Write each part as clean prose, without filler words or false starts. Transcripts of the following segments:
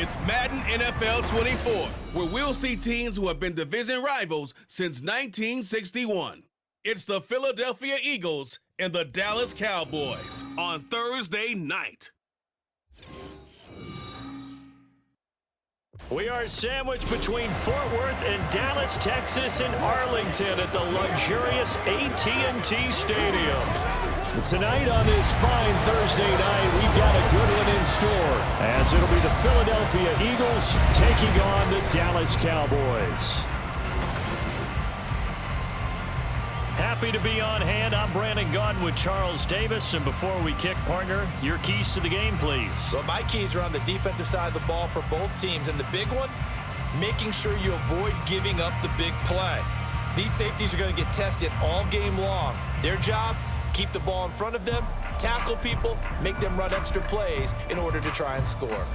It's Madden NFL 24, where we'll see teams who have been division rivals since 1961. It's the Philadelphia Eagles and the Dallas Cowboys on Thursday night. We are sandwiched between Fort Worth and Dallas, Texas, and Arlington at the luxurious AT&T Stadium. Tonight on this fine Thursday night, we've got a good one in store, as it'll be the Philadelphia Eagles taking on the Dallas Cowboys. Happy to be on hand. I'm Brandon Gaudin with Charles Davis. And before we kick, partner, your keys to the game, please. Well, my keys are on the defensive side of the ball for both teams. And the big one, making sure you avoid giving up the big play. These safeties are going to get tested all game long. Their job, keep the ball in front of them, tackle people, make them run extra plays in order to try and score.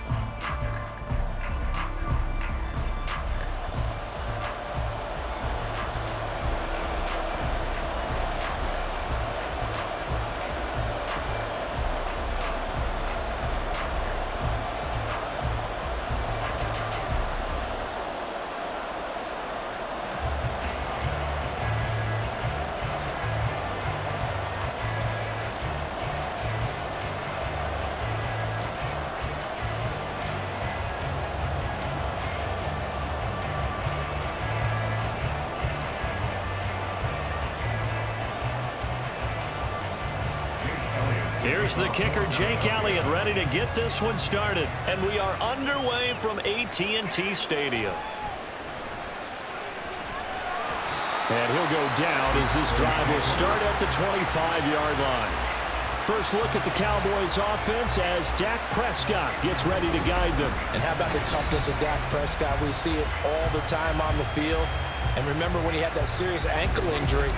Here's the kicker, Jake Elliott, ready to get this one started. And we are underway from AT&T Stadium. And he'll go down as this drive will start at the 25-yard line. First look at the Cowboys offense as Dak Prescott gets ready to guide them. And how about the toughness of Dak Prescott? We see it all the time on the field. And remember when he had that serious ankle injury,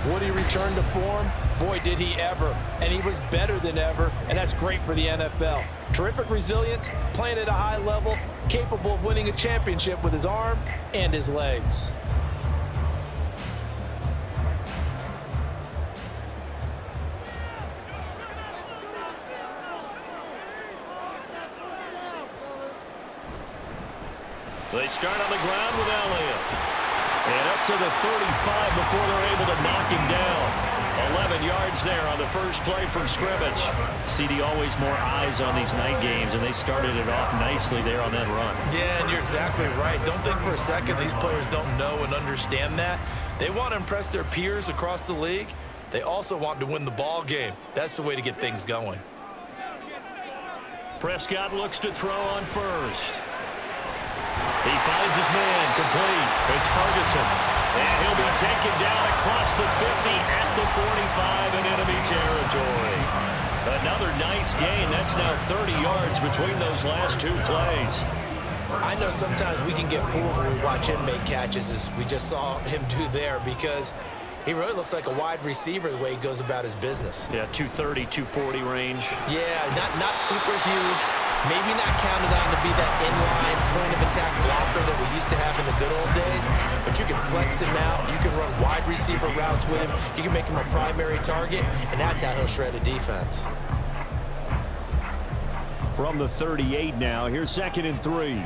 would he return to form? Boy, did he ever. And he was better than ever, and that's great for the NFL. Terrific resilience, playing at a high level, capable of winning a championship with his arm and his legs. They start on the ground with Elliott. And up to the 35 before they're able to knock him down. 11 yards there on the first play from scrimmage. CD, always more eyes on these night games, and they started it off nicely there on that run. Yeah, and you're exactly right. Don't think for a second these players don't know and understand that. They want to impress their peers across the league. They also want to win the ball game. That's the way to get things going. Prescott looks to throw on first. He finds his man, complete. It's Ferguson. And he'll be taken down across the 50 at the 45 in enemy territory. Another nice gain. That's now 30 yards between those last two plays. I know sometimes we can get fooled when we watch him make catches, as we just saw him do there, because he really looks like a wide receiver the way he goes about his business. Yeah, 230, 240 range. Yeah, not super huge. Maybe not counted on to be that inline point-of-attack blocker that we used to have in the good old days, but you can flex him out. You can run wide receiver routes with him. You can make him a primary target, and that's how he'll shred a defense. From the 38 now, here's 2nd and 3.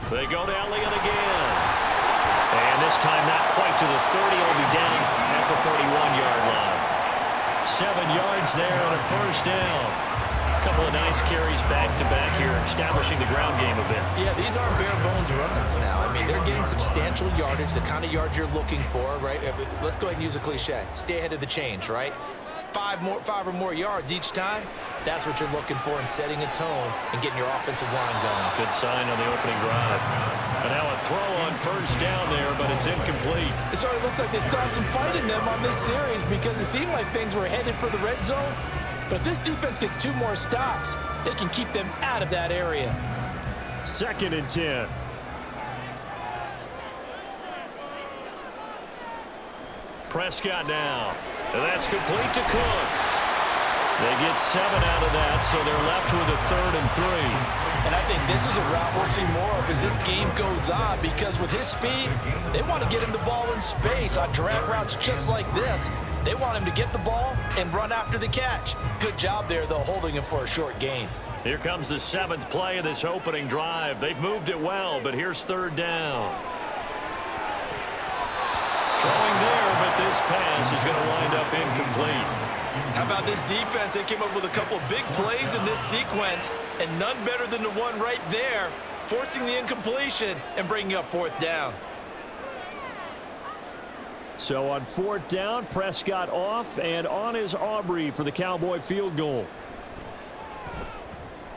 They go to Elliott again. And this time not quite to the 30. He'll be down at the 31-yard line. 7 yards there and a first down. A couple of nice carries back-to-back here, establishing the ground game a bit. Yeah, these aren't bare-bones runs now. I mean, they're getting substantial yardage, the kind of yards you're looking for, right? Let's go ahead and use a cliche. Stay ahead of the change, right? 5 or more yards each time. That's what you're looking for in setting a tone and getting your offensive line going. Good sign on the opening drive. And now a throw on first down there, but it's incomplete. It sort of looks like they started some fight in them on this series because it seemed like things were headed for the red zone. But if this defense gets 2 more stops, they can keep them out of that area. 2nd and 10. Prescott now. And that's complete to Cooks. They get 7 out of that, so they're left with a 3rd and 3. And I think this is a route we'll see more of as this game goes on, because with his speed, they want to get him the ball in space on drag routes just like this. They want him to get the ball and run after the catch. Good job there, though, holding him for a short gain. Here comes the 7th play of this opening drive. They've moved it well, but here's 3rd down. Throwing there, but this pass is going to wind up incomplete. How about this defense? They came up with a couple big plays in this sequence, and none better than the one right there, forcing the incompletion and bringing up 4th down. So on 4th down, Prescott off, and on is Aubrey for the Cowboy field goal.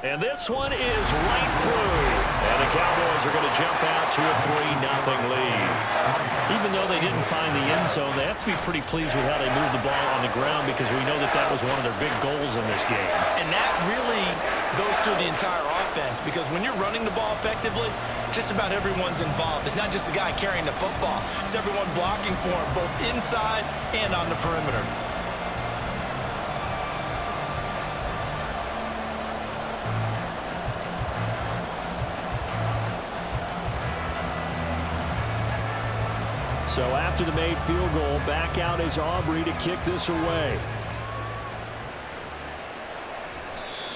And this one is right through. And the Cowboys are going to jump out to a 3-0 lead. Even though they didn't find the end zone, they have to be pretty pleased with how they moved the ball on the ground, because we know that that was one of their big goals in this game. And that really goes through the entire offense, because when you're running the ball effectively, just about everyone's involved. It's not just the guy carrying the football. It's everyone blocking for him, both inside and on the perimeter. So after the made field goal, back out is Aubrey to kick this away.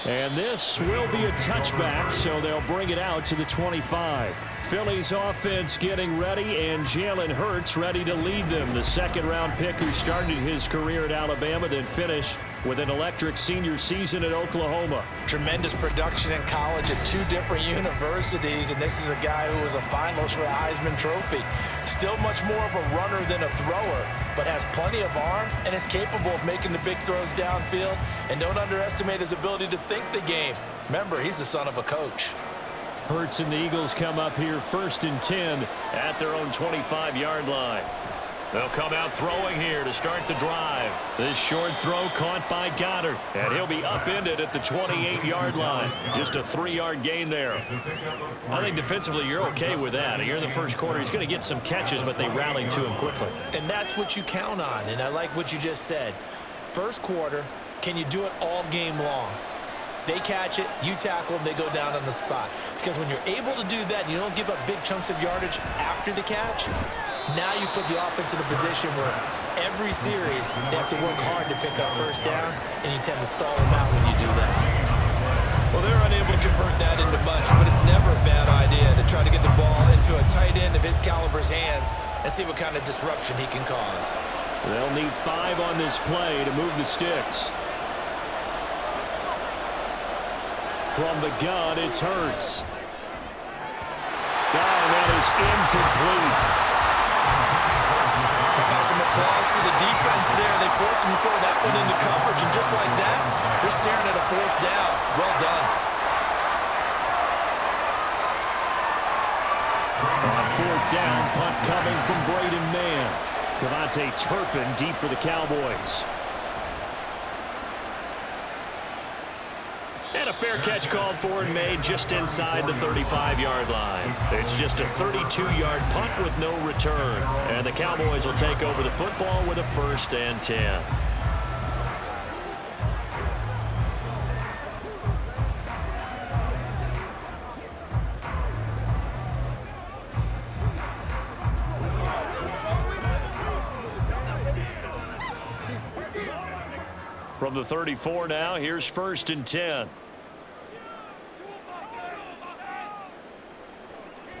And this will be a touchback, so they'll bring it out to the 25. Philly's offense getting ready, and Jalen Hurts ready to lead them. The 2nd-round pick who started his career at Alabama, then finished with an electric senior season at Oklahoma. Tremendous production in college at 2 different universities, and this is a guy who was a finalist for the Heisman Trophy. Still much more of a runner than a thrower, but has plenty of arm and is capable of making the big throws downfield. And don't underestimate his ability to think the game. Remember, he's the son of a coach. Hurts and the Eagles come up here 1st and 10 at their own 25-yard line. They'll come out throwing here to start the drive. This short throw caught by Goddard, and he'll be upended at the 28-yard line. Just a 3-yard gain there. I think defensively you're okay with that. Here in the first quarter, he's going to get some catches, but they rallied to him quickly. And that's what you count on, and I like what you just said. First quarter, can you do it all game long? They catch it, you tackle them, they go down on the spot. Because when you're able to do that and you don't give up big chunks of yardage after the catch, now you put the offense in a position where every series they have to work hard to pick up 1st downs, and you tend to stall them out when you do that. Well, they're unable to convert that into much, but it's never a bad idea to try to get the ball into a tight end of his caliber's hands and see what kind of disruption he can cause. They'll need 5 on this play to move the sticks. From the gun, it's Hurts. And that is incomplete. How about some applause for the defense there? They forced him to throw that one into coverage, and just like that, they're staring at a 4th down. Well done. On 4th down, punt coming from Braden Mann. Devontae Turpin deep for the Cowboys. And a fair catch called for and made just inside the 35-yard line. It's just a 32-yard punt with no return. And the Cowboys will take over the football with a 1st and 10. From the 34 now, here's 1st and 10.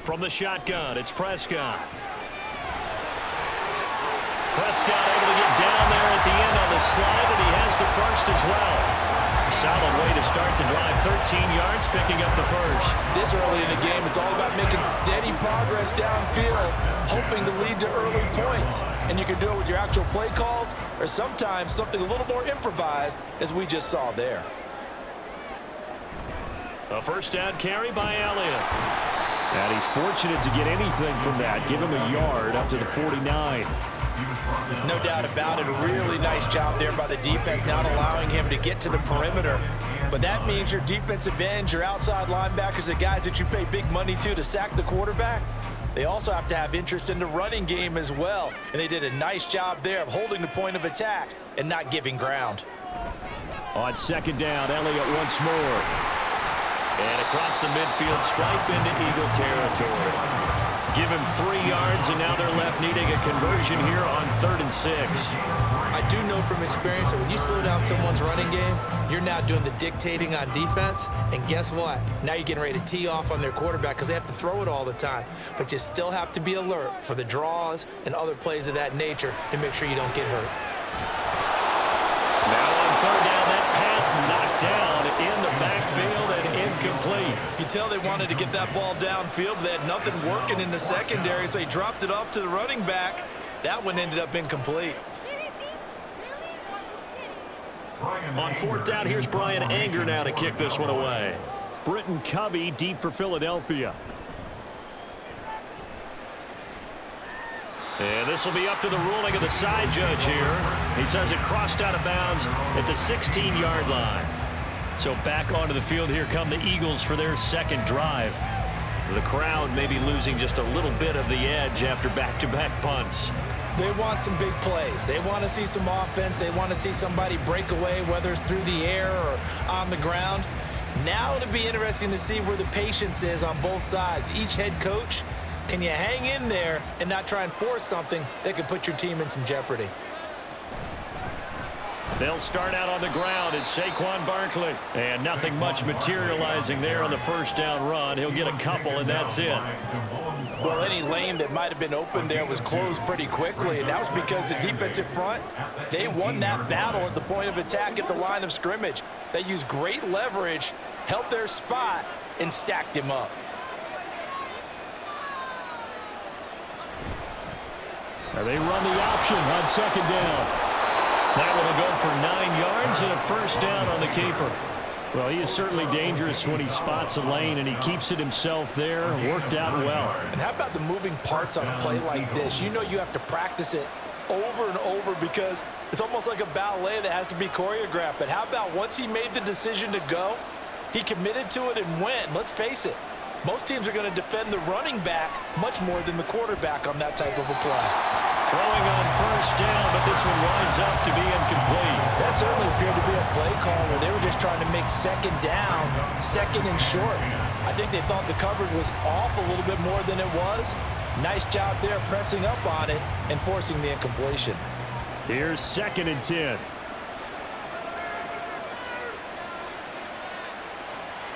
From the shotgun, it's Prescott. Prescott able to get down there at the end on the slide, and he has the 1st as well. Solid way to start the drive. 13 yards, picking up the 1st. This early in the game, it's all about making steady progress downfield, hoping to lead to early points. And you can do it with your actual play calls, or sometimes something a little more improvised, as we just saw there. A 1st down carry by Elliott. And he's fortunate to get anything from that. Give him a yard up to the 49. No doubt about it. A really nice job there by the defense, not allowing him to get to the perimeter. But that means your defensive ends, your outside linebackers, the guys that you pay big money to sack the quarterback, they also have to have interest in the running game as well. And they did a nice job there of holding the point of attack and not giving ground. On 2nd down, Elliott once more. And across the midfield stripe into Eagle territory. give him 3 yards, and now they're left needing a conversion here on 3rd and 6. I do know from experience that when you slow down someone's running game, you're now doing the dictating on defense, and guess what? Now you're getting ready to tee off on their quarterback because they have to throw it all the time. But you still have to be alert for the draws and other plays of that nature to make sure you don't get hurt. Now on 3rd down, that pass knocked down in the backfield and incomplete. You can tell they wanted to get that ball downfield, but they had nothing working in the secondary, so he dropped it off to the running back. That one ended up incomplete. On 4th down, here's Brian Anger now to kick this one away. Britton Covey deep for Philadelphia. And this will be up to the ruling of the side judge here. He says it crossed out of bounds at the 16-yard line. So back onto the field here come the Eagles for their 2nd drive. The crowd may be losing just a little bit of the edge after back-to-back punts. They want some big plays. They want to see some offense. They want to see somebody break away, whether it's through the air or on the ground. Now it'll be interesting to see where the patience is on both sides. Each head coach, can you hang in there and not try and force something that could put your team in some jeopardy? They'll start out on the ground. It's Saquon Barkley. And nothing much materializing there on the 1st down run. He'll get a couple, and that's it. Well, any lane that might have been open there was closed pretty quickly, and that was because the defensive front, they won that battle at the point of attack at the line of scrimmage. They used great leverage, held their spot, and stacked him up. Now they run the option on 2nd down. That one will go for 9 yards and a 1st down on the keeper. Well, he is certainly dangerous when he spots a lane, and he keeps it himself there. Worked out well. And how about the moving parts on a play like this? You know you have to practice it over and over because it's almost like a ballet that has to be choreographed. But how about once he made the decision to go, he committed to it and went. Let's face it, most teams are going to defend the running back much more than the quarterback on that type of a play. Throwing on 1st down, but this one winds up to be incomplete. That certainly appeared to be a play call where they were just trying to make 2nd down, 2nd and short. I think they thought the coverage was off a little bit more than it was. Nice job there pressing up on it and forcing the incompletion. Here's 2nd and 10.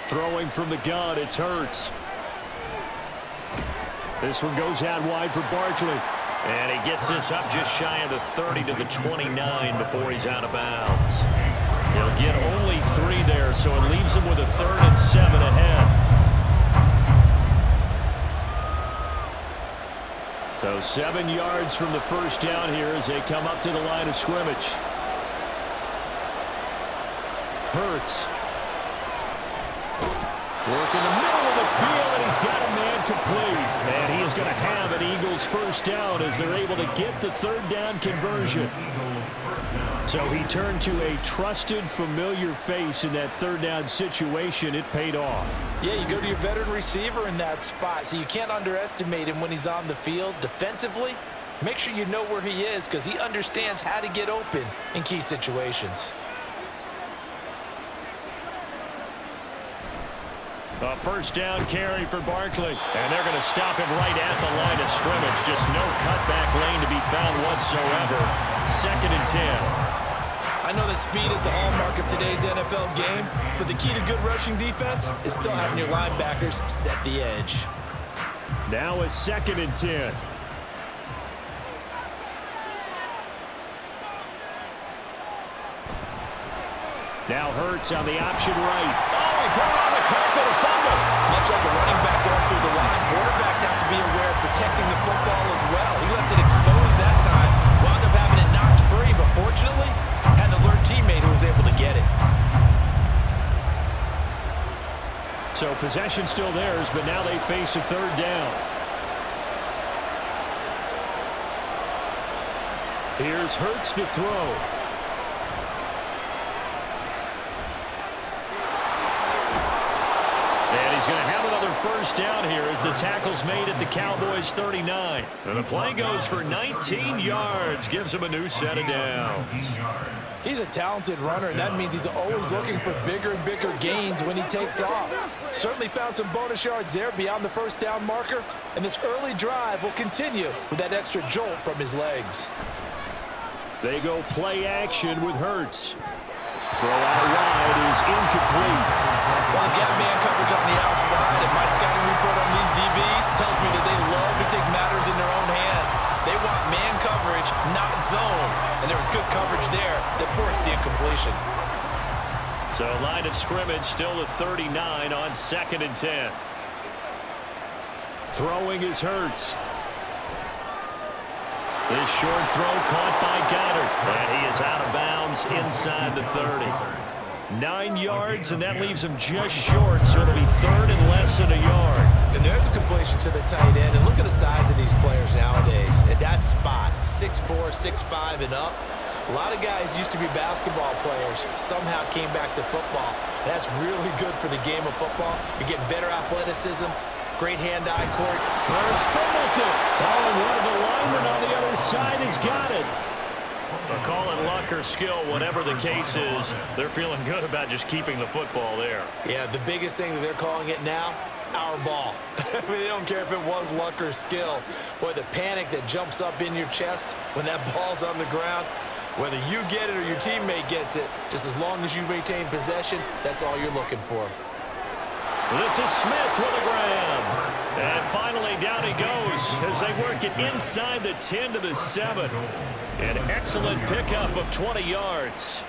Throwing from the gun, it's Hurts. This one goes out wide for Barkley. And he gets this up just shy of the 30 to the 29 before he's out of bounds. He'll get only 3 there, so it leaves him with a 3rd and 7 ahead. So 7 yards from the 1st down here as they come up to the line of scrimmage. Hurts. Work in the middle of the field, and he's got a man complete. And he is going to have an Eagles 1st down as they're able to get the 3rd down conversion. So he turned to a trusted, familiar face in that 3rd down situation. It paid off. Yeah, you go to your veteran receiver in that spot, so you can't underestimate him when he's on the field. Defensively, make sure you know where he is because he understands how to get open in key situations. A 1st down carry for Barkley. And they're going to stop him right at the line of scrimmage. Just no cutback lane to be found whatsoever. 2nd and 10. I know that speed is the hallmark of today's NFL game, but the key to good rushing defense is still having your linebackers set the edge. Now a 2nd and 10. Now Hurts on the option right. Oh, he put it on the carpet, a fumble. Much like a running back going through the line, quarterbacks have to be aware of protecting the football as well. He left it exposed that time, wound up having it knocked free, but fortunately, had an alert teammate who was able to get it. So possession still theirs, but now they face a 3rd down. Here's Hurts to throw. And he's going to have another 1st down here as the tackle's made at the Cowboys 39. And the play goes for 19 yards, gives him a new set of downs. He's a talented runner, and that means he's always looking for bigger and bigger gains when he takes off. Certainly found some bonus yards there beyond the first down marker, and this early drive will continue with that extra jolt from his legs. They go play action with Hurts. Throw out wide is incomplete. Well, they've got man coverage on the outside, and my scouting report on these DBs tells me that they love to take matters in their own hands. They want man coverage, not zone. And there was good coverage there that forced the incompletion. So line of scrimmage still the 39 on 2nd and 10. Throwing is Hurts. This short throw caught by Goddard. And he is out of bounds inside the 30. 9 yards, and that leaves him just short, so it'll be 3rd and less than a yard. And there's a completion to the tight end. And look at the size of these players nowadays. At that spot, 6'4", 6'5", and up. A lot of guys used to be basketball players, somehow came back to football. And that's really good for the game of football. You're getting better athleticism, great hand-eye court. Hurts fumbles it. Oh, and one of the linemen on the other side has got it. But call it luck or skill, whatever the case is, they're feeling good about just keeping the football there. Yeah, the biggest thing that they're calling it now, our ball. I mean, they don't care if it was luck or skill. Boy, the panic that jumps up in your chest when that ball's on the ground, whether you get it or your teammate gets it, just as long as you maintain possession, that's all you're looking for. This is Smith with a grab. And finally down he goes as they work it inside the 10 to the 7. An excellent pickup of 20 yards.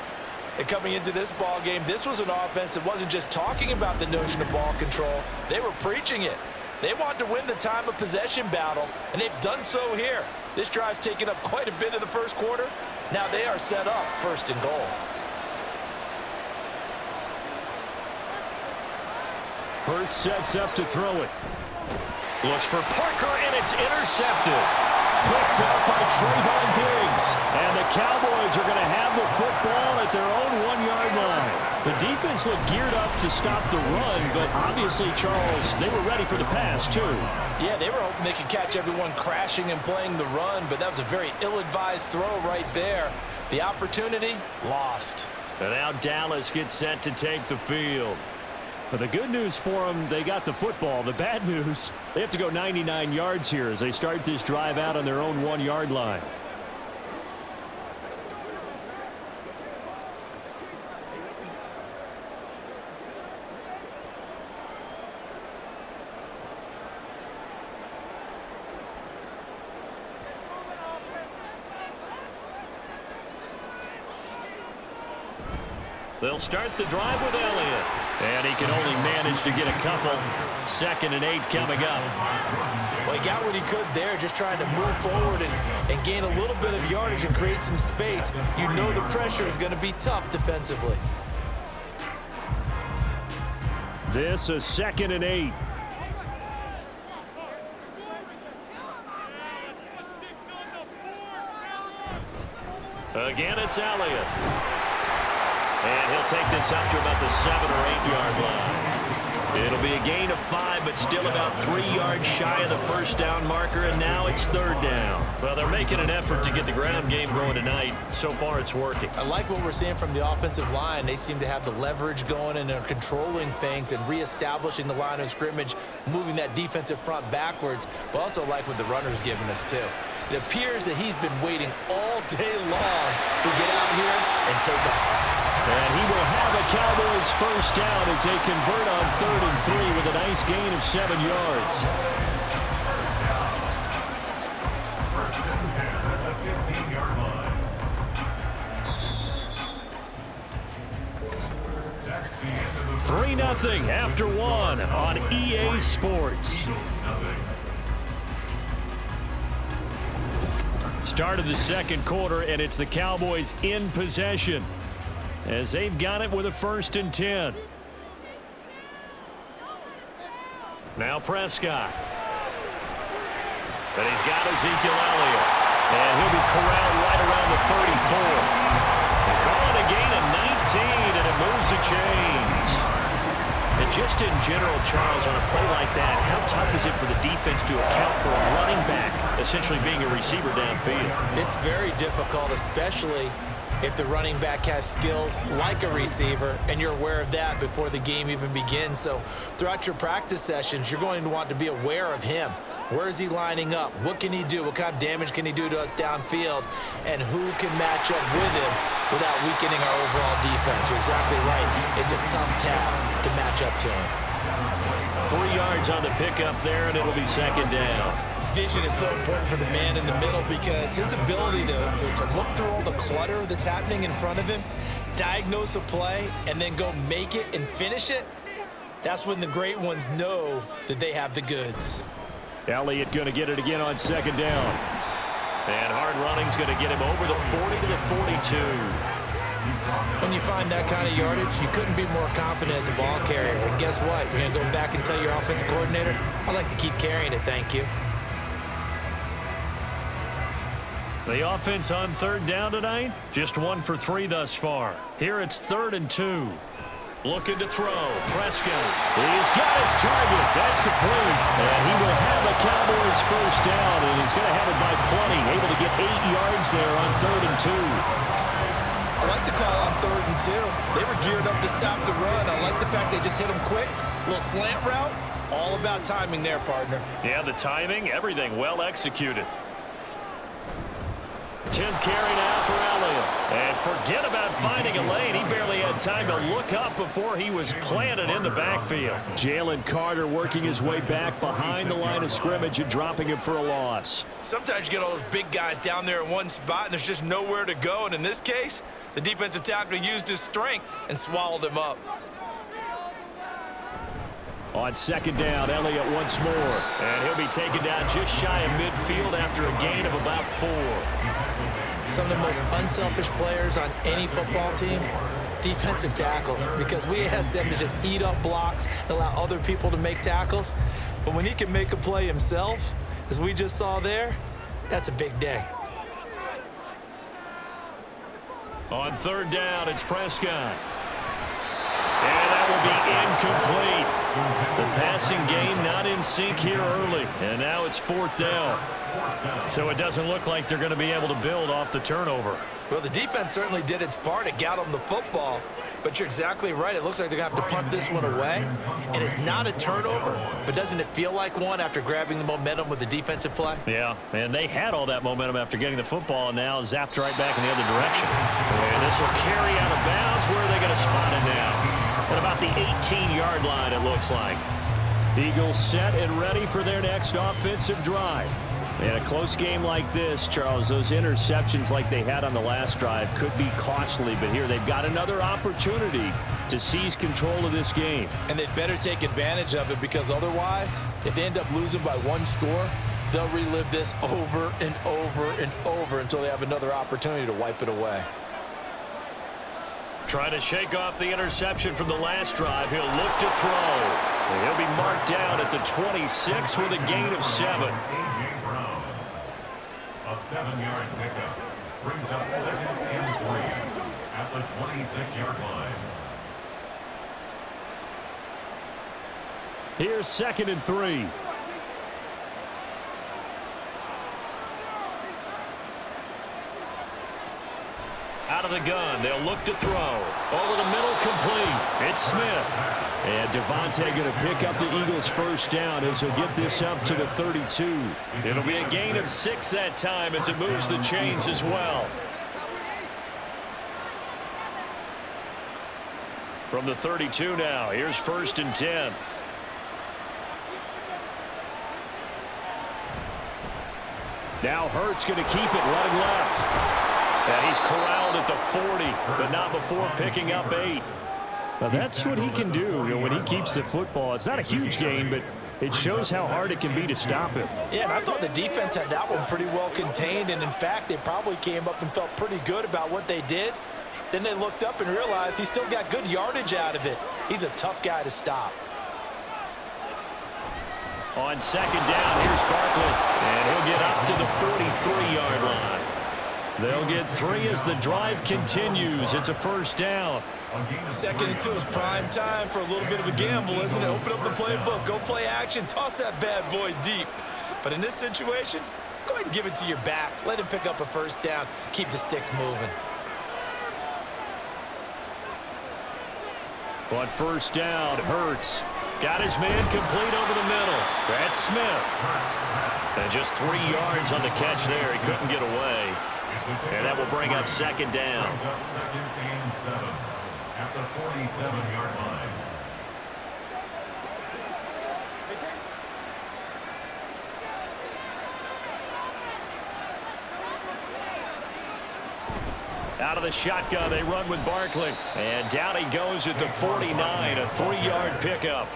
And coming into this ball game, this was an offense that wasn't just talking about the notion of ball control. They were preaching it. They wanted to win the time of possession battle, and they've done so here. This drive's taken up quite a bit of the first quarter. Now they are set up 1st and goal. Hurts sets up to throw it. Looks for Parker, and it's intercepted. Picked up by Trayvon Diggs. And the Cowboys are going to have the football at their own 1-yard line. The defense looked geared up to stop the run, but obviously, Charles, they were ready for the pass, too. Yeah, they were hoping they could catch everyone crashing and playing the run, but that was a very ill-advised throw right there. The opportunity, lost. And now Dallas gets set to take the field. But the good news for them, they got the football. The bad news, they have to go 99 yards here as they start this drive out on their own 1-yard line. They'll start the drive with Elliott. And he can only manage to get a couple. 2nd and 8 coming up. Well, he got what he could there, just trying to move forward and gain a little bit of yardage and create some space. You know the pressure is going to be tough defensively. This is 2nd and 8. Again, it's Elliott. And he'll take this up to about the 7- or 8-yard line. It'll be a gain of 5, but still about 3 yards shy of the first down marker, and now it's 3rd down. Well, they're making an effort to get the ground game going tonight. So far, it's working. I like what we're seeing from the offensive line. They seem to have the leverage going, and they're controlling things and reestablishing the line of scrimmage, moving that defensive front backwards, but also like what the runner's giving us, too. It appears that he's been waiting all day long to get out here and take off. And he will have a Cowboys first down as they convert on 3rd and 3 with a nice gain of 7 yards. First and 10 at the 15-yard line. That's the end of the 3-0 after 1 on EA Sports. Start of the 2nd quarter, and it's the Cowboys in possession as they've got it with a 1st and 10. Now Prescott. But he's got Ezekiel Elliott. And he'll be corralled right around the 34. They call it a gain of 19, and it moves the chains. And just in general, Charles, on a play like that, how tough is it for the defense to account for a running back essentially being a receiver downfield? It's very difficult, especially if the running back has skills like a receiver, and you're aware of that before the game even begins. So throughout your practice sessions, you're going to want to be aware of him. Where is he lining up? What can he do? What kind of damage can he do to us downfield? And who can match up with him without weakening our overall defense? You're exactly right. It's a tough task to match up to him. 3 yards on the pickup there, and it'll be second down. Vision is so important for the man in the middle because his ability to look through all the clutter that's happening in front of him, diagnose a play, and then go make it and finish it, that's when the great ones know that they have the goods. Elliott going to get it again on second down. And hard running's going to get him over the 40 to the 42. When you find that kind of yardage, you couldn't be more confident as a ball carrier. And guess what? You're going to go back and tell your offensive coordinator, I'd like to keep carrying it, thank you. The offense on third down tonight, just 1 for 3 thus far. Here it's 3rd and 2. Looking to throw. Prescott. He's got his target. That's complete. And he will have a Cowboys first down, and he's going to have it by plenty. Able to get 8 yards there on 3rd and 2. I like the call on 3rd and 2. They were geared up to stop the run. I like the fact they just hit him quick. Little slant route. All about timing there, partner. Yeah, the timing, everything well executed. 10th carry now for Elliott. And forget about finding a lane. He barely had time to look up before he was planted in the backfield. Jalen Carter working his way back behind the line of scrimmage and dropping him for a loss. Sometimes you get all those big guys down there in one spot, and there's just nowhere to go. And in this case, the defensive tackle used his strength and swallowed him up. On second down, Elliott once more. And he'll be taken down just shy of midfield after a gain of about 4. Some of the most unselfish players on any football team, defensive tackles, because we ask them to just eat up blocks and allow other people to make tackles. But when he can make a play himself, as we just saw there, that's a big day. On third down, it's Prescott. And that will be incomplete. The passing game not in sync here early. And now it's 4th down. So it doesn't look like they're going to be able to build off the turnover. Well, the defense certainly did its part to get them the football. But you're exactly right. It looks like they're going to have to punt this one away. And it's not a turnover. But doesn't it feel like one after grabbing the momentum with the defensive play? Yeah, and they had all that momentum after getting the football and now zapped right back in the other direction. And this will carry out of bounds. Where are they going to spot it now? At about the 18-yard line, it looks like. Eagles set and ready for their next offensive drive. In a close game like this, Charles, those interceptions like they had on the last drive could be costly, but here they've got another opportunity to seize control of this game. And they'd better take advantage of it, because otherwise, if they end up losing by 1 score, they'll relive this over and over and over until they have another opportunity to wipe it away. Trying to shake off the interception from the last drive. He'll look to throw. And he'll be marked down at the 26 with a gain of 7. A 7-yard pickup brings up 2nd and 3 at the 26-yard line. Here's 2nd and 3. Out of the gun, they'll look to throw. Over the middle, complete. It's Smith. And Devontae going to pick up the Eagles' first down as he'll get this up to the 32. It'll be a gain of 6 that time as it moves the chains as well. From the 32 now, here's 1st and 10. Now Hurts going to keep it running left. And he's corralled at the 40, but not before picking up 8. Now that's what he can do, when he keeps the football. It's not a huge gain, but it shows how hard it can be to stop him. Yeah, and I thought the defense had that one pretty well contained, and in fact, they probably came up and felt pretty good about what they did. Then they looked up and realized he still got good yardage out of it. He's a tough guy to stop. On second down, here's Barkley, and he'll get up to the 43-yard line. They'll get 3 as the drive continues. It's a first down. 2nd and 2 is prime time for a little bit of a gamble, isn't it? Open up the playbook, go play action, toss that bad boy deep. But in this situation, go ahead and give it to your back. Let him pick up a first down. Keep the sticks moving. On first down, Hurts got his man complete over the middle. That's Smith. And just 3 yards on the catch there. He couldn't get away. And that will bring up second down. Second and 7 at the 47-yard line. Out of the shotgun, they run with Barkley. And down he goes at the 49, a 3-yard pickup.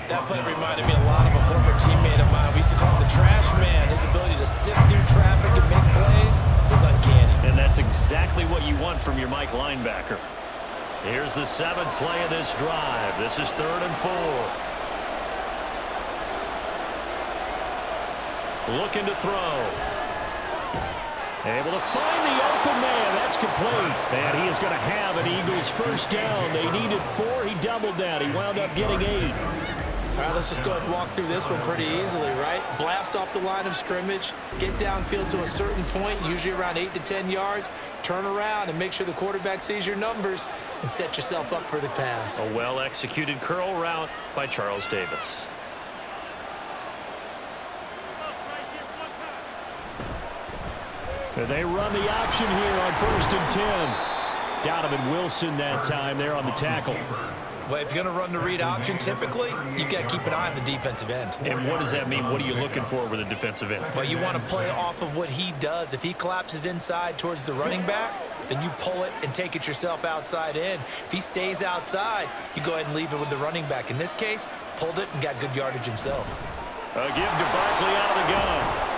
That play reminded me a lot of a former teammate of mine. We used to call him the trash man. His ability to sift through traffic and make plays was uncanny. And that's exactly what you want from your Mike linebacker. Here's the 7th play of this drive. This is 3rd and 4. Looking to throw. Able to find the open man. That's complete. And he is going to have an Eagles first down. They needed 4. He doubled that. He wound up getting 8. All right, let's just go ahead and walk through this one pretty easily, right? Blast off the line of scrimmage, get downfield to a certain point, usually around 8 to 10 yards, turn around and make sure the quarterback sees your numbers and set yourself up for the pass. A well-executed curl route by Charles Davis. They run the option here on 1st and 10. Donovan Wilson that time there on the tackle. Well, if you're going to run the read option, typically, you've got to keep an eye on the defensive end. And what does that mean? What are you looking for with a defensive end? Well, you want to play off of what he does. If he collapses inside towards the running back, then you pull it and take it yourself outside in. If he stays outside, you go ahead and leave it with the running back. In this case, pulled it and got good yardage himself. A give to Barkley out of the gun.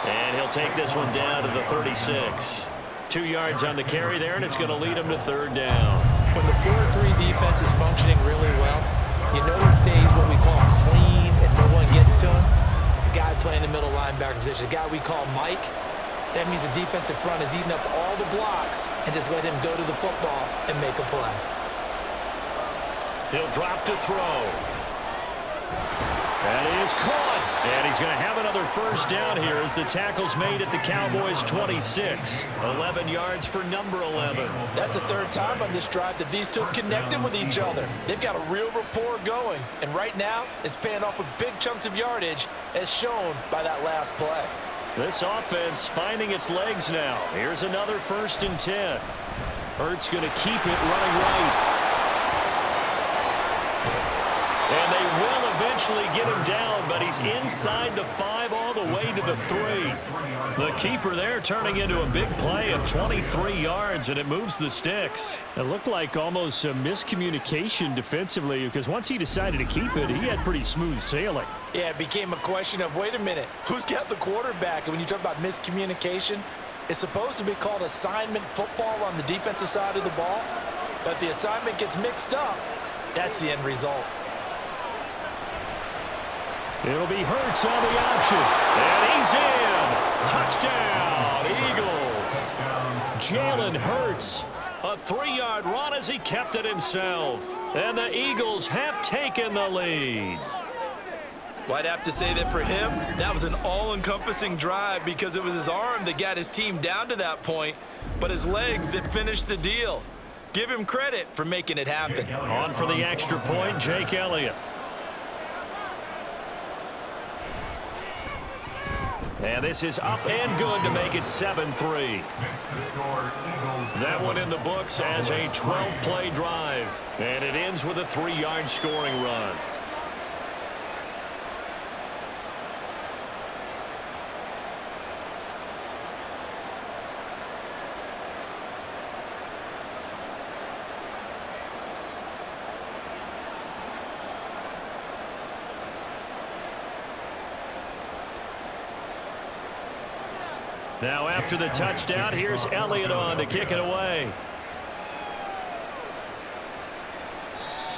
And he'll take this one down to the 36. 2 yards on the carry there, and it's going to lead him to 3rd down. When the 4-3 defense is functioning really well, you notice stays what we call clean and no one gets to him. The guy playing the middle linebacker position, the guy we call Mike, that means the defensive front is eating up all the blocks and just let him go to the football and make a play. He'll drop to throw. That is caught. And he's going to have another first down here as the tackle's made at the Cowboys' 26. 11 yards for number 11. That's the 3rd time on this drive that these two have connected with each other. They've got a real rapport going. And right now, it's paying off with big chunks of yardage as shown by that last play. This offense finding its legs now. Here's another 1st and 10. Hurts going to keep it running right. And they will eventually get him down, but he's inside the 5 all the way to the 3. The keeper there turning into a big play of 23 yards, and it moves the sticks. It looked like almost a miscommunication defensively, because once he decided to keep it, he had pretty smooth sailing. Yeah, it became a question of, wait a minute, who's got the quarterback? And when you talk about miscommunication, it's supposed to be called assignment football on the defensive side of the ball, but the assignment gets mixed up. That's the end result. It'll be Hurts on the option. And he's in. Touchdown, Eagles. Jalen Hurts. A 3-yard run as he kept it himself. And the Eagles have taken the lead. Well, I'd have to say that for him, that was an all-encompassing drive because it was his arm that got his team down to that point, but his legs that finished the deal. Give him credit for making it happen. On for the extra point, Jake Elliott. And this is up and good to make it 7-3. That one in the books as a 12-play drive. And it ends with a 3-yard scoring run. Now after the touchdown, here's Elliott on to kick it away.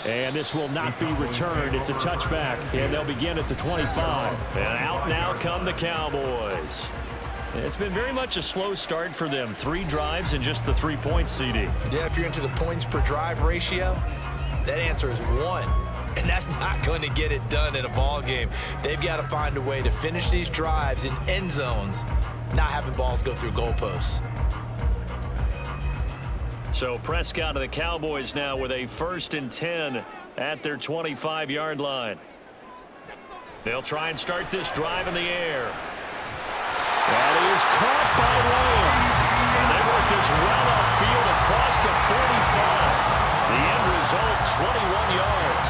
And this will not be returned. It's a touchback, and they'll begin at the 25. And out now come the Cowboys. It's been very much a slow start for them. 3 drives and just the 3 points, CD. Yeah, if you're into the points per drive ratio, that answer is 1. And that's not going to get it done in a ball game. They've got to find a way to finish these drives in end zones, not having balls go through goalposts. So Prescott of the Cowboys now with a 1st and 10 at their 25-yard line. They'll try and start this drive in the air. That is caught by Lamb. And they work this well upfield across the 45. The end result, 21 yards.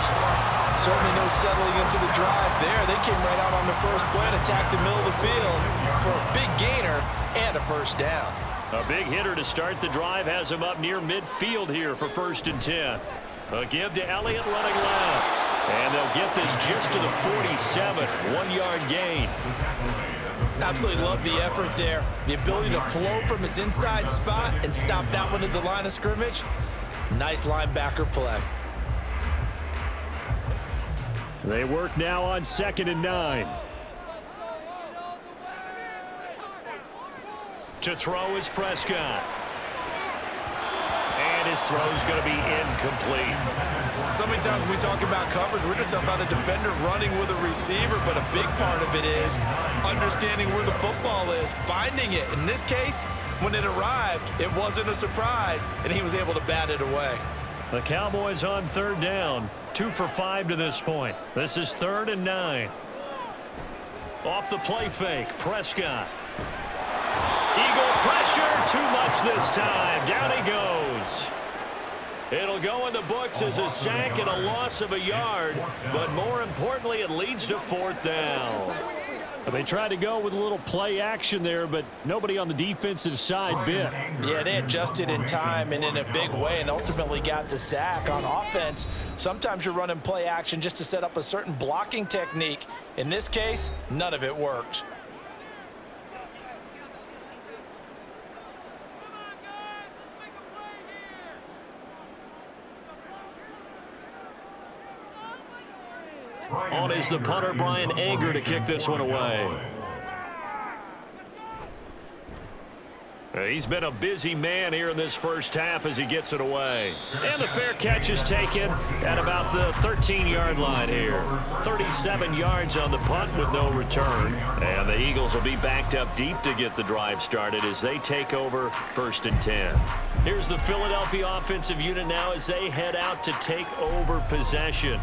Certainly no settling into the drive there. They came right out on the first play and attacked the middle of the field for a big gainer and a 1st down. A big hitter to start the drive has him up near midfield here for 1st and 10. A give to Elliott running left. And they'll get this just to the 47. 1-yard gain. Absolutely love the effort there. The ability to flow from his inside spot and stop that one at the line of scrimmage. Nice linebacker play. They work now on 2nd and 9. To throw is Prescott. And his throw's going to be incomplete. So many times when we talk about coverage, we're just talking about a defender running with a receiver, but a big part of it is understanding where the football is, finding it. In this case, when it arrived, it wasn't a surprise, and he was able to bat it away. The Cowboys on 3rd down, 2 for 5 to this point. This is 3rd and 9. Off the play fake, Prescott. Eagle pressure, too much this time. Down he goes. It'll go in the books as a sack and a loss of a yard, but more importantly, it leads to 4th down. They tried to go with a little play action there, but nobody on the defensive side bit. Yeah, they adjusted in time and in a big way and ultimately got the sack. On offense, sometimes you're running play action just to set up a certain blocking technique. In this case, none of it worked. On is the punter, Brian Anger, to kick this one away. He's been a busy man here in this first half as he gets it away. And the fair catch is taken at about the 13-yard line here. 37 yards on the punt with no return. And the Eagles will be backed up deep to get the drive started as they take over 1st and 10. Here's the Philadelphia offensive unit now as they head out to take over possession.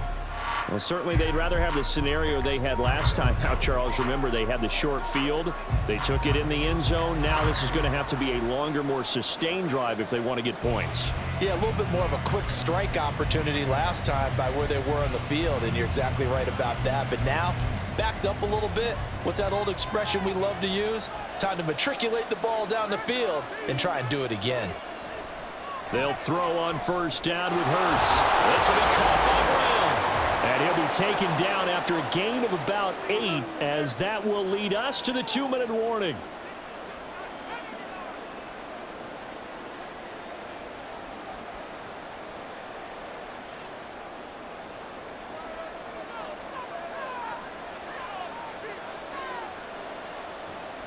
Well, certainly they'd rather have the scenario they had last time out, Charles. Remember, they had the short field. They took it in the end zone. Now this is going to have to be a longer, more sustained drive if they want to get points. Yeah, a little bit more of a quick strike opportunity last time by where they were on the field, and you're exactly right about that. But now, backed up a little bit. What's that old expression we love to use? Time to matriculate the ball down the field and try and do it again. They'll throw on 1st down with Hurts. This will be caught by Brown. And he'll be taken down after a gain of about 8, as that will lead us to the 2-minute warning.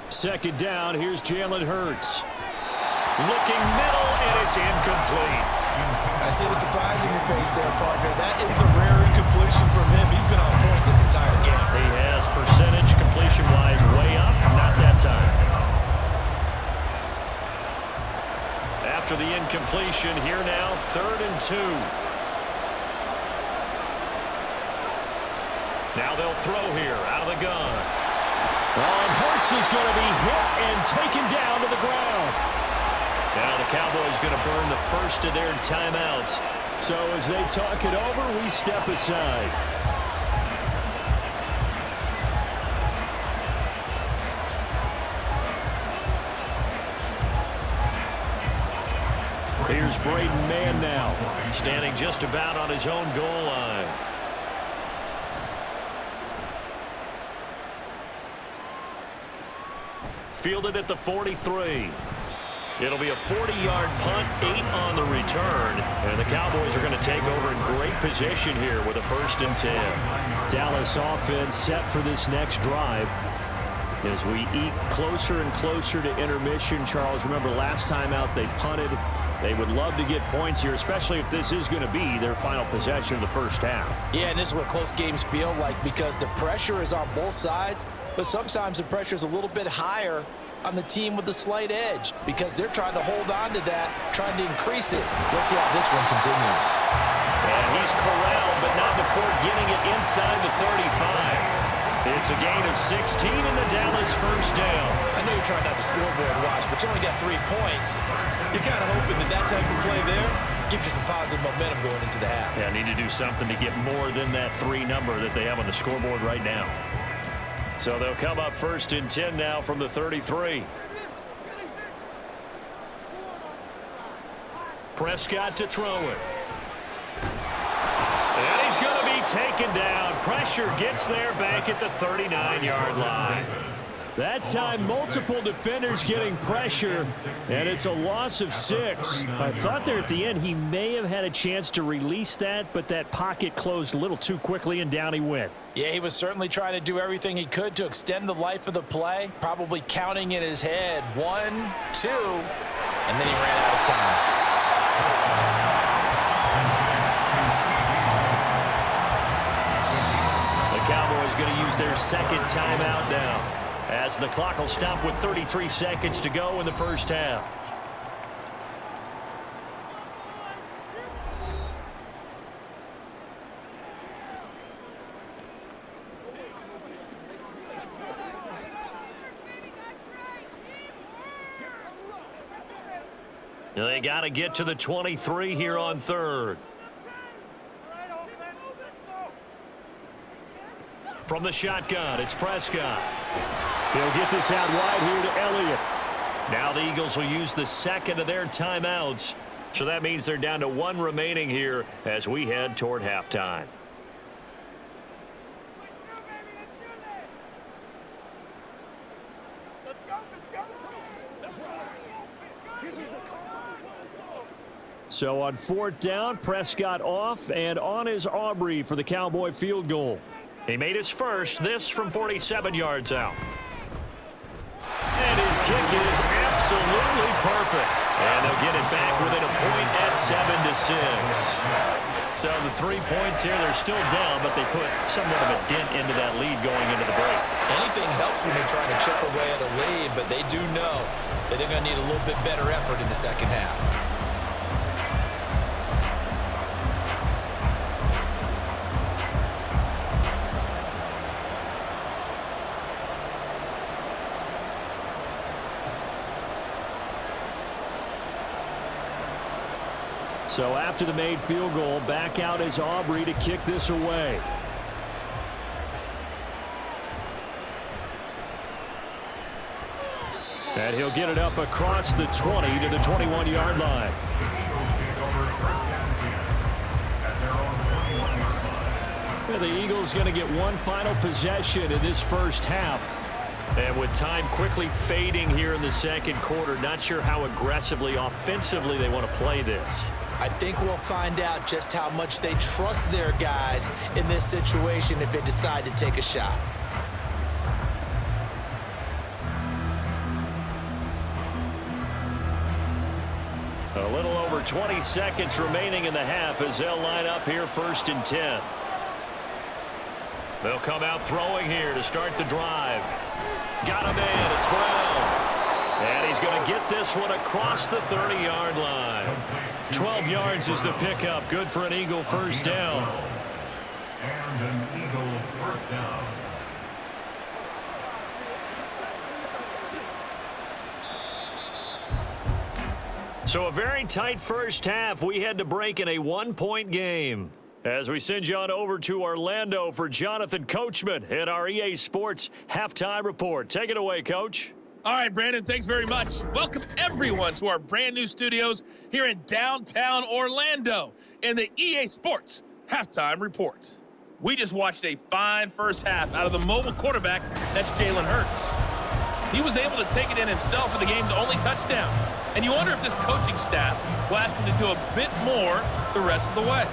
Second down, here's Jalen Hurts. Looking middle, and it's incomplete. I see the surprise in your face there, partner. That is a rare incompletion from him. He's been on point this entire game. He has percentage completion-wise way up. Not that time. After the incompletion, here now, 3rd and 2. Now they'll throw here out of the gun. And Hurts is going to be hit and taken down to the ground. Now the Cowboys going to burn the first of their timeouts. So as they talk it over, we step aside. Here's Braden Mann now, standing just about on his own goal line. Fielded at the 43. It'll be a 40-yard punt, 8 on the return. And the Cowboys are going to take over in great position here with a 1st and 10. Dallas offense set for this next drive. As we eke closer and closer to intermission, Charles, remember last time out they punted. They would love to get points here, especially if this is going to be their final possession of the first half. Yeah, and this is what close games feel like because the pressure is on both sides, but sometimes the pressure is a little bit higher on the team with the slight edge because they're trying to hold on to that, trying to increase it. Let's see how this one continues. And he's corralled, but not before getting it inside the 35. It's a gain of 16 and the Dallas first down. I know you're trying not to scoreboard watch, but you only got 3 points. You're kind of hoping that that type of play there gives you some positive momentum going into the half. Yeah, need to do something to get more than that 3 number that they have on the scoreboard right now. So they'll come up 1st and 10 now from the 33. Prescott to throw it. And he's going to be taken down. Pressure gets there back at the 39-yard line. That time, multiple defenders getting pressure, and it's a loss of 6. I thought there at the end he may have had a chance to release that, but that pocket closed a little too quickly, and down he went. Yeah, he was certainly trying to do everything he could to extend the life of the play, probably counting in his head 1, 2, and then he ran out of time. The Cowboys going to use their second timeout now, as the clock will stop with 33 seconds to go in the first half. They got to get to the 23 here on 3rd. From the shotgun, it's Prescott. He'll get this out wide here to Elliott. Now the Eagles will use the second of their timeouts. So that means they're down to 1 remaining here as we head toward halftime. So on 4th down, Prescott off, and on is Aubrey for the Cowboy field goal. He made his first, this from 47 yards out. And his kick is absolutely perfect. And they'll get it back within a point at 7-6. So the 3 points here, they're still down, but they put somewhat of a dent into that lead going into the break. Anything helps when they're trying to chip away at a lead, but they do know that they're going to need a little bit better effort in the second half. So after the made field goal, back out is Aubrey to kick this away. And he'll get it up across the 20 to the 21-yard line. Well, the Eagles going to get one final possession in this first half. And with time quickly fading here in the second quarter, not sure how aggressively, offensively they want to play this. I think we'll find out just how much they trust their guys in this situation if they decide to take a shot. A little over 20 seconds remaining in the half as they'll line up here 1st and 10. They'll come out throwing here to start the drive. Got him in. It's Brown. And he's going to get this one across the 30-yard line. 12 yards is the pickup. Good for an Eagle first down. And an Eagle first down. So a very tight first half. We had to break in a 1-point game. As we send you on over to Orlando for Jonathan Coachman in our EA Sports Halftime Report. Take it away, Coach. All right, Brandon, thanks very much. Welcome, everyone, to our brand new studios here in downtown Orlando in the EA Sports Halftime Report. We just watched a fine first half out of the mobile quarterback, that's Jalen Hurts. He was able to take it in himself for the game's only touchdown. And you wonder if this coaching staff will ask him to do a bit more the rest of the way.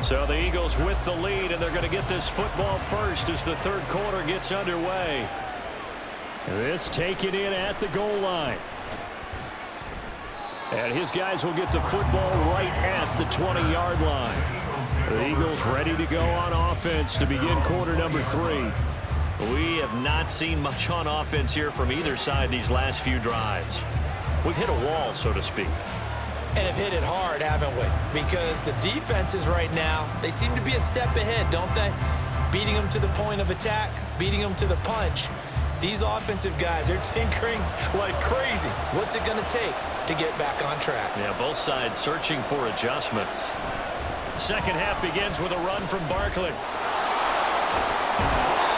So the Eagles with the lead, and they're going to get this football first as the third quarter gets underway. This taken in at the goal line. And his guys will get the football right at the 20-yard line. The Eagles ready to go on offense to begin quarter number 3. We have not seen much on offense here from either side these last few drives. We've hit a wall, so to speak. And have hit it hard, haven't we? Because the defenses right now, they seem to be a step ahead, don't they? Beating them to the point of attack, beating them to the punch. These offensive guys, they're tinkering like crazy. What's it going to take to get back on track? Yeah, both sides searching for adjustments. Second half begins with a run from Barkley.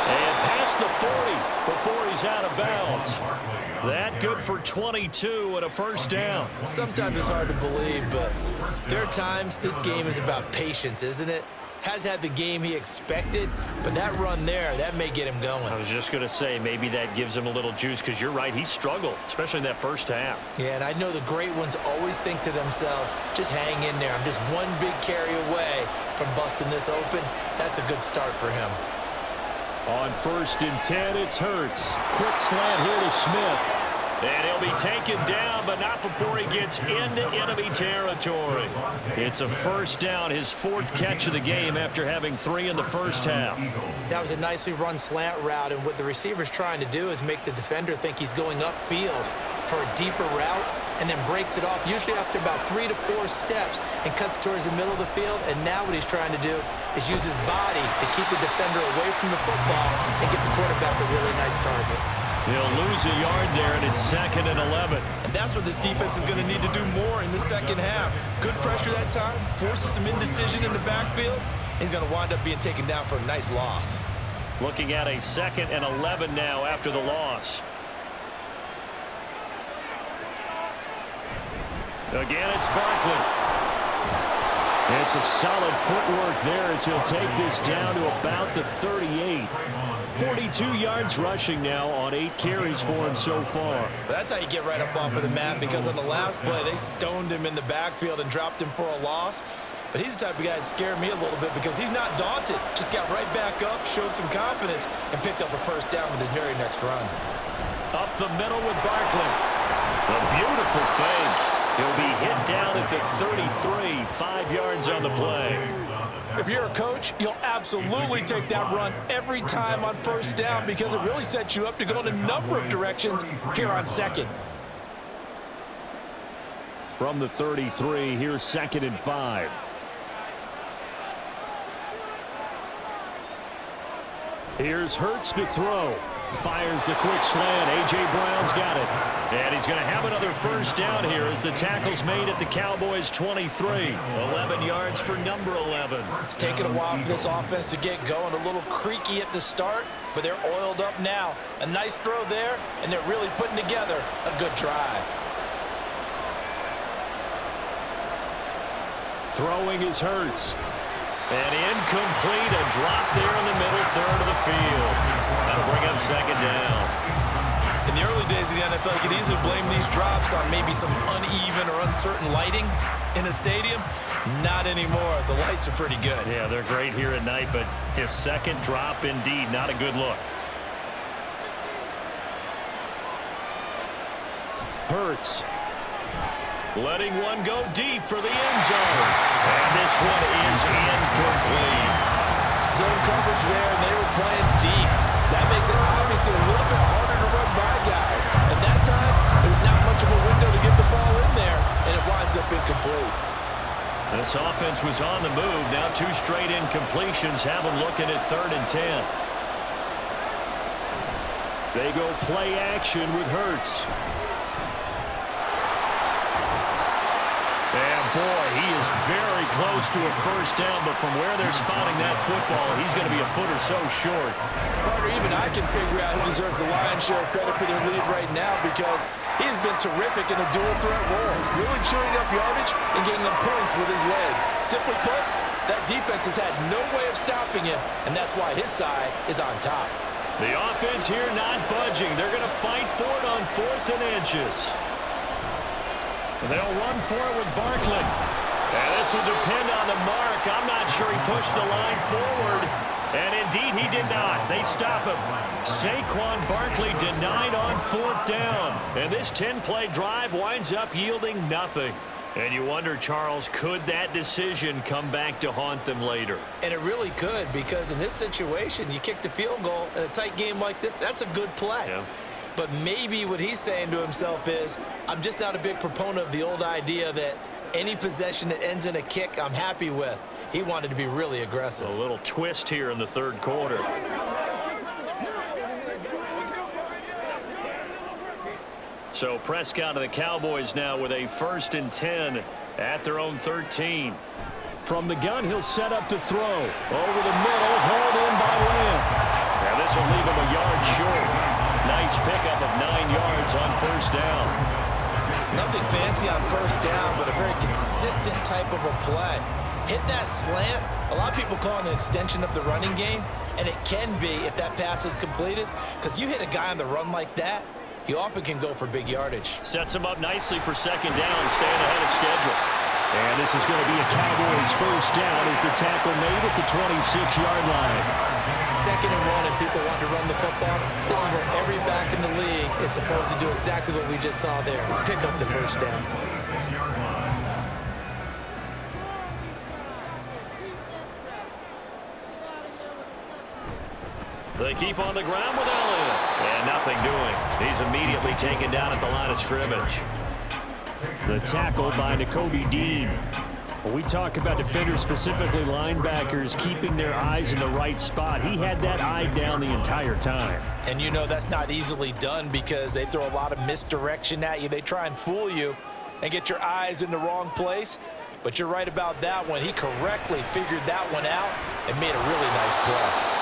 And past the 40 before he's out of bounds. That good for 22 and a first down. Sometimes it's hard to believe, but there are times this game is about patience, isn't it? Has had the game he expected, but that run there, that may get him going. I was just going to say, maybe that gives him a little juice, because you're right, he struggled, especially in that first half. Yeah, and I know the great ones always think to themselves, just hang in there. I'm just one big carry away from busting this open. That's a good start for him. On 1st and 10, it's Hurts. Quick slant here to Smith. And he'll be taken down, but not before he gets into enemy territory. It's a first down, his 4th catch of the game after having 3 in the first half. That was a nicely run slant route, and what the receiver's trying to do is make the defender think he's going upfield for a deeper route, and then breaks it off, usually after about 3 to 4 steps, and cuts towards the middle of the field. And now what he's trying to do is use his body to keep the defender away from the football and get the quarterback a really nice target. He'll lose a yard there, and it's 2nd and 11. And that's what this defense is going to need to do more in the second half. Good pressure that time, forces some indecision in the backfield. He's going to wind up being taken down for a nice loss. Looking at a 2nd and 11 now after the loss. Again, it's Barkley. It's a solid footwork there as he'll take this down to about the 38. 42 yards rushing now on 8 carries for him so far. That's how you get right up off of the mat, because on the last play, they stoned him in the backfield and dropped him for a loss. But he's the type of guy that scared me a little bit, because he's not daunted. Just got right back up, showed some confidence, and picked up a first down with his very next run. Up the middle with Barkley. A beautiful fake. He'll be hit down at the 33, 5 yards on the play. If you're a coach, you'll absolutely take that run every time on first down, because it really sets you up to go in a number of directions here on 2nd. From the 33, here's 2nd and 5. Here's Hurts to throw. Fires the quick slant. A.J. Brown's got it. And he's going to have another first down here as the tackle's made at the Cowboys' 23. 11 yards for number 11. It's taken a while for this offense to get going. A little creaky at the start, but they're oiled up now. A nice throw there, and they're really putting together a good drive. Throwing is Hurts. And incomplete, a drop there in the middle third of the field. That'll bring up 2nd down. In the early days of the NFL, you could easily blame these drops on maybe some uneven or uncertain lighting in a stadium. Not anymore. The lights are pretty good. Yeah, they're great here at night, but his 2nd drop, indeed, not a good look. Hurts. Letting one go deep for the end zone. And this one is incomplete. Zone coverage there, and they were playing deep. That makes it obviously a little bit harder to run by guys. And that time, there's not much of a window to get the ball in there, and it winds up incomplete. This offense was on the move. Now 2 straight incompletions have them looking at 3rd and 10. They go play action with Hurts. And boy, he is very close to a first down, but from where they're spotting that football, he's going to be a foot or so short. Carter, even I can figure out who deserves the lion's share of credit for their lead right now, because he has been terrific in a dual threat role, really chewing up yardage and getting them points with his legs. Simply put, that defense has had no way of stopping him, and that's why his side is on top. The offense here not budging. They're going to fight for it on 4th and inches. They'll run for it with Barkley. And this will depend on the mark. I'm not sure he pushed the line forward. And indeed, he did not. They stop him. Saquon Barkley denied on 4th down. And this 10-play drive winds up yielding nothing. And you wonder, Charles, could that decision come back to haunt them later? And it really could, because in this situation, you kick the field goal in a tight game like this, that's a good play. Yeah. But maybe what he's saying to himself is, I'm just not a big proponent of the old idea that any possession that ends in a kick, I'm happy with. He wanted to be really aggressive. A little twist here in the 3rd quarter. So Prescott and the Cowboys now with a 1st and 10 at their own 13. From the gun, he'll set up to throw. Over the middle, hauled in by Lamb. Now this will leave him a yard short. Nice pickup of 9 yards on 1st down. Nothing fancy on 1st down, but a very consistent type of a play. Hit that slant. A lot of people call it an extension of the running game, and it can be if that pass is completed, because you hit a guy on the run like that, you often can go for big yardage. Sets him up nicely for 2nd down, staying ahead of schedule. And this is going to be a Cowboys 1st down as the tackle made at the 26-yard line. 2nd and 1, and people want to run the football. This is where every back in the league is supposed to do exactly what we just saw there. Pick up the 1st down. They keep on the ground with Elliott. And nothing doing. He's immediately taken down at the line of scrimmage. The tackle by Nakobe Dean. When we talk about defenders, specifically linebackers, keeping their eyes in the right spot, he had that eye down the entire time. And you know that's not easily done because they throw a lot of misdirection at you. They try and fool you and get your eyes in the wrong place. But you're right about that one. He correctly figured that one out and made a really nice play.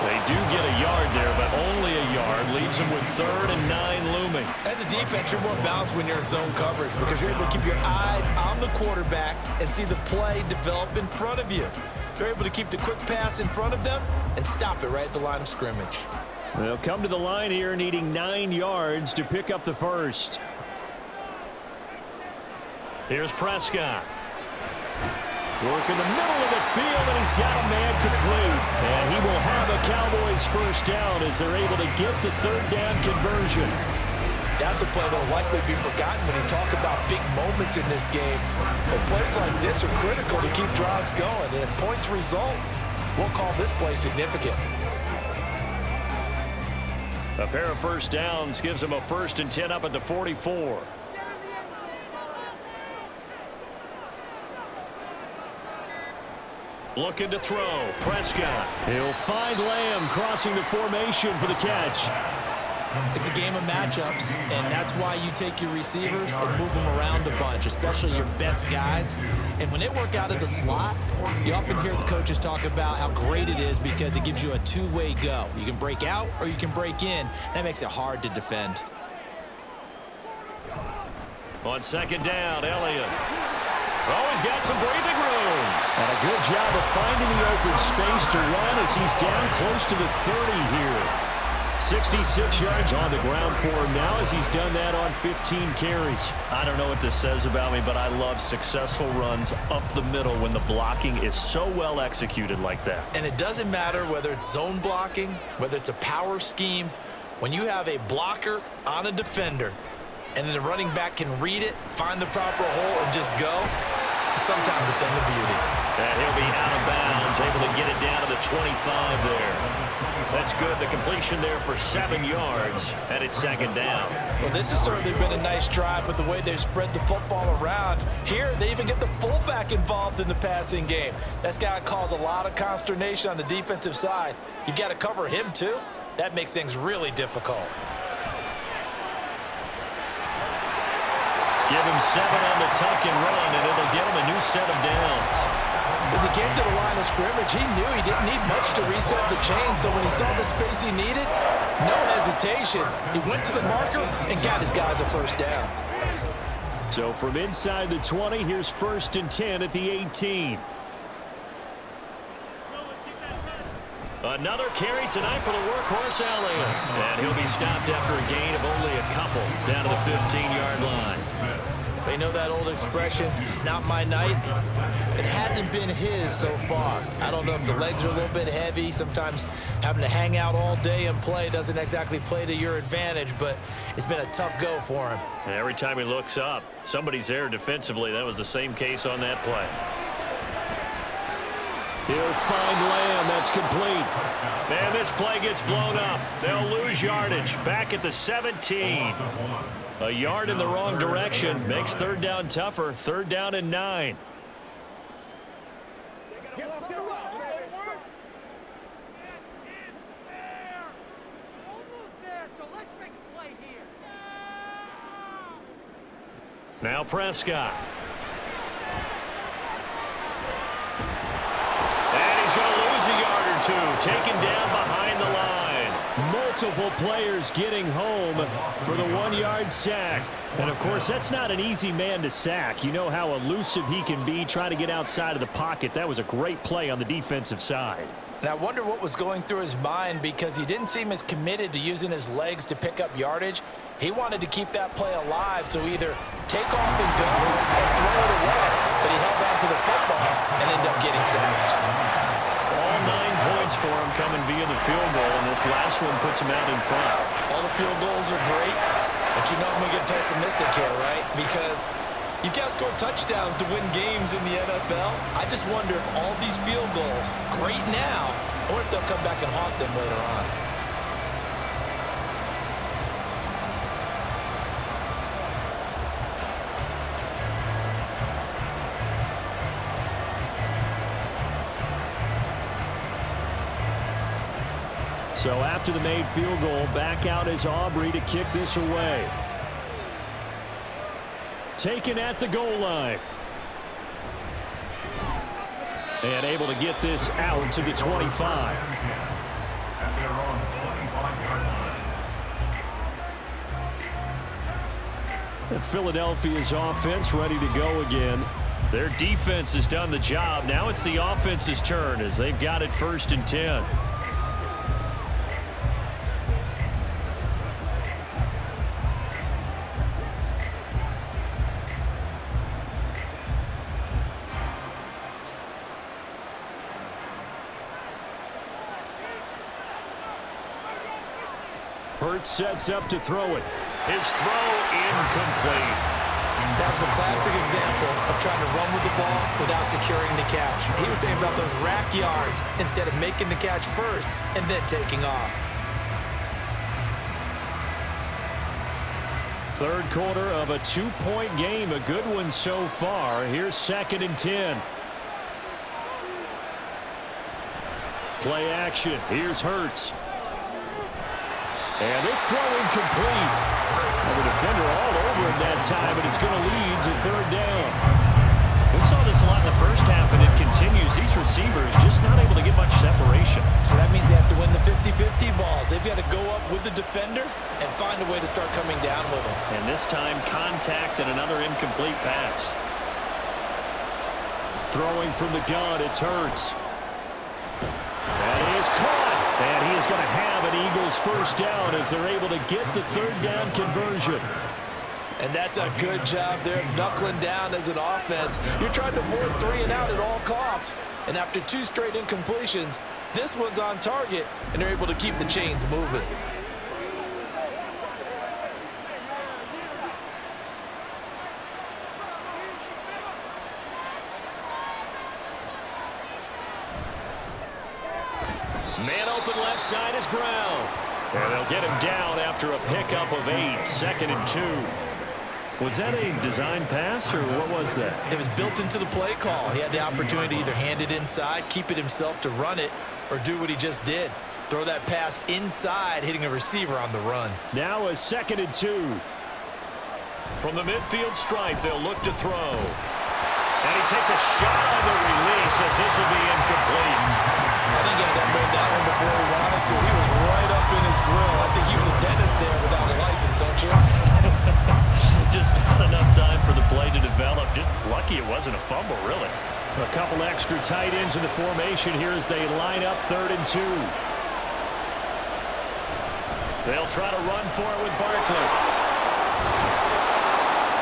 They do get a yard there, but only a yard. Leaves them with 3rd and 9 looming. As a defense, you're more balanced when you're in zone coverage because you're able to keep your eyes on the quarterback and see the play develop in front of you. You're able to keep the quick pass in front of them and stop it right at the line of scrimmage. They'll come to the line here needing 9 yards to pick up the 1st. Here's Prescott. Work in the middle of the field, and he's got a man complete. And he will have a Cowboys 1st down as they're able to get the 3rd down conversion. That's a play that will likely be forgotten when you talk about big moments in this game. But plays like this are critical to keep drives going. And if points result, we'll call this play significant. A pair of 1st downs gives him a 1st and 10 up at the 44. Looking to throw. Prescott. He'll find Lamb crossing the formation for the catch. It's a game of matchups, and that's why you take your receivers and move them around a bunch, especially your best guys. And when they work out of the slot, you often hear the coaches talk about how great it is because it gives you a two-way go. You can break out or you can break in. That makes it hard to defend. On 2nd down, Elliott. Oh, he's got some breathing room. And a good job of finding the open space to run as he's down close to the 30 here. 66 yards on the ground for him now as he's done that on 15 carries. I don't know what this says about me, but I love successful runs up the middle when the blocking is so well executed like that. And it doesn't matter whether it's zone blocking, whether it's a power scheme. When you have a blocker on a defender and then the running back can read it, find the proper hole, and just go, sometimes a thing of beauty. And he'll be out of bounds, able to get it down to the 25 there. That's good. The completion there for 7 yards, and it's 2nd down. Well, this has certainly been a nice drive with the way they've spread the football around. Here, they even get the fullback involved in the passing game. That's got to cause a lot of consternation on the defensive side. You've got to cover him, too. That makes things really difficult. Give him 7 on the tuck and run, and it'll get him a new set of downs. As he came to the line of scrimmage, he knew he didn't need much to reset the chain, so when he saw the space he needed, no hesitation. He went to the marker and got his guys a 1st down. So from inside the 20, here's 1st and 10 at the 18. Another carry tonight for the workhorse Elliott. And he'll be stopped after a gain of only a couple down to the 15-yard line. They know that old expression, it's not my night. It hasn't been his so far. I don't know if the legs are a little bit heavy. Sometimes having to hang out all day and play doesn't exactly play to your advantage, but it's been a tough go for him. And every time he looks up, somebody's there defensively. That was the same case on that play. He'll find Lamb. That's complete. And this play gets blown up. They'll lose yardage. Back at the 17. A yard in the wrong direction. Makes third down tougher. Third down and 9. Now Prescott. And he's going to lose a yard or two. Taken down behind the line. Multiple players getting home for the 1-yard sack. And, of course, that's not an easy man to sack. You know how elusive he can be trying to get outside of the pocket. That was a great play on the defensive side. And I wonder what was going through his mind, because he didn't seem as committed to using his legs to pick up yardage. He wanted to keep that play alive, so either take off and go or throw it away. But he held on to the football and ended up getting sacked. All 9 points for him coming via the field goal, and this last one puts him out in front. All the field goals are great, but you know I'm going to get pessimistic here, right? Because you've got to score touchdowns to win games in the NFL. I just wonder if all these field goals, great now, or if they'll come back and haunt them later on. So after the made field goal, back out is Aubrey to kick this away. Taken at the goal line. And able to get this out to the 25. And Philadelphia's offense ready to go again. Their defense has done the job. Now it's the offense's turn as they've got it 1st and 10. Hurts sets up to throw it. His throw incomplete. That was a classic example of trying to run with the ball without securing the catch. He was thinking about those rack yards instead of making the catch first and then taking off. Third quarter of a 2-point game. A good one so far. Here's 2nd and 10. Play action. Here's Hurts. And this throw incomplete. And the defender all over him that time, but it's going to lead to 3rd down. We saw this a lot in the first half, and it continues. These receivers just not able to get much separation. So that means they have to win the 50-50 balls. They've got to go up with the defender and find a way to start coming down with him. And this time, contact and another incomplete pass. Throwing from the gun, it's Hurts. That is caught. And he is going to have an Eagles 1st down as they're able to get the 3rd down conversion. And that's a good job there, knuckling down as an offense. You're trying to avoid 3 and out at all costs. And after 2 straight incompletions, this one's on target, and they're able to keep the chains moving. Man open left side is Brown. And they'll get him down after a pickup of 8. 2nd and 2. Was that a design pass, or what was that? It was built into the play call. He had the opportunity to either hand it inside, keep it himself to run it, or do what he just did. Throw that pass inside, hitting a receiver on the run. Now a 2nd and 2. From the midfield stripe, they'll look to throw. And he takes a shot on the release as this will be incomplete. I think he had to unload that one before he wanted to. He was right up in his grill. I think he was a dentist there without a license, don't you? Just not enough time for the play to develop. Just lucky it wasn't a fumble, really. A couple extra tight ends in the formation here as they line up 3rd and 2. They'll try to run for it with Barkley.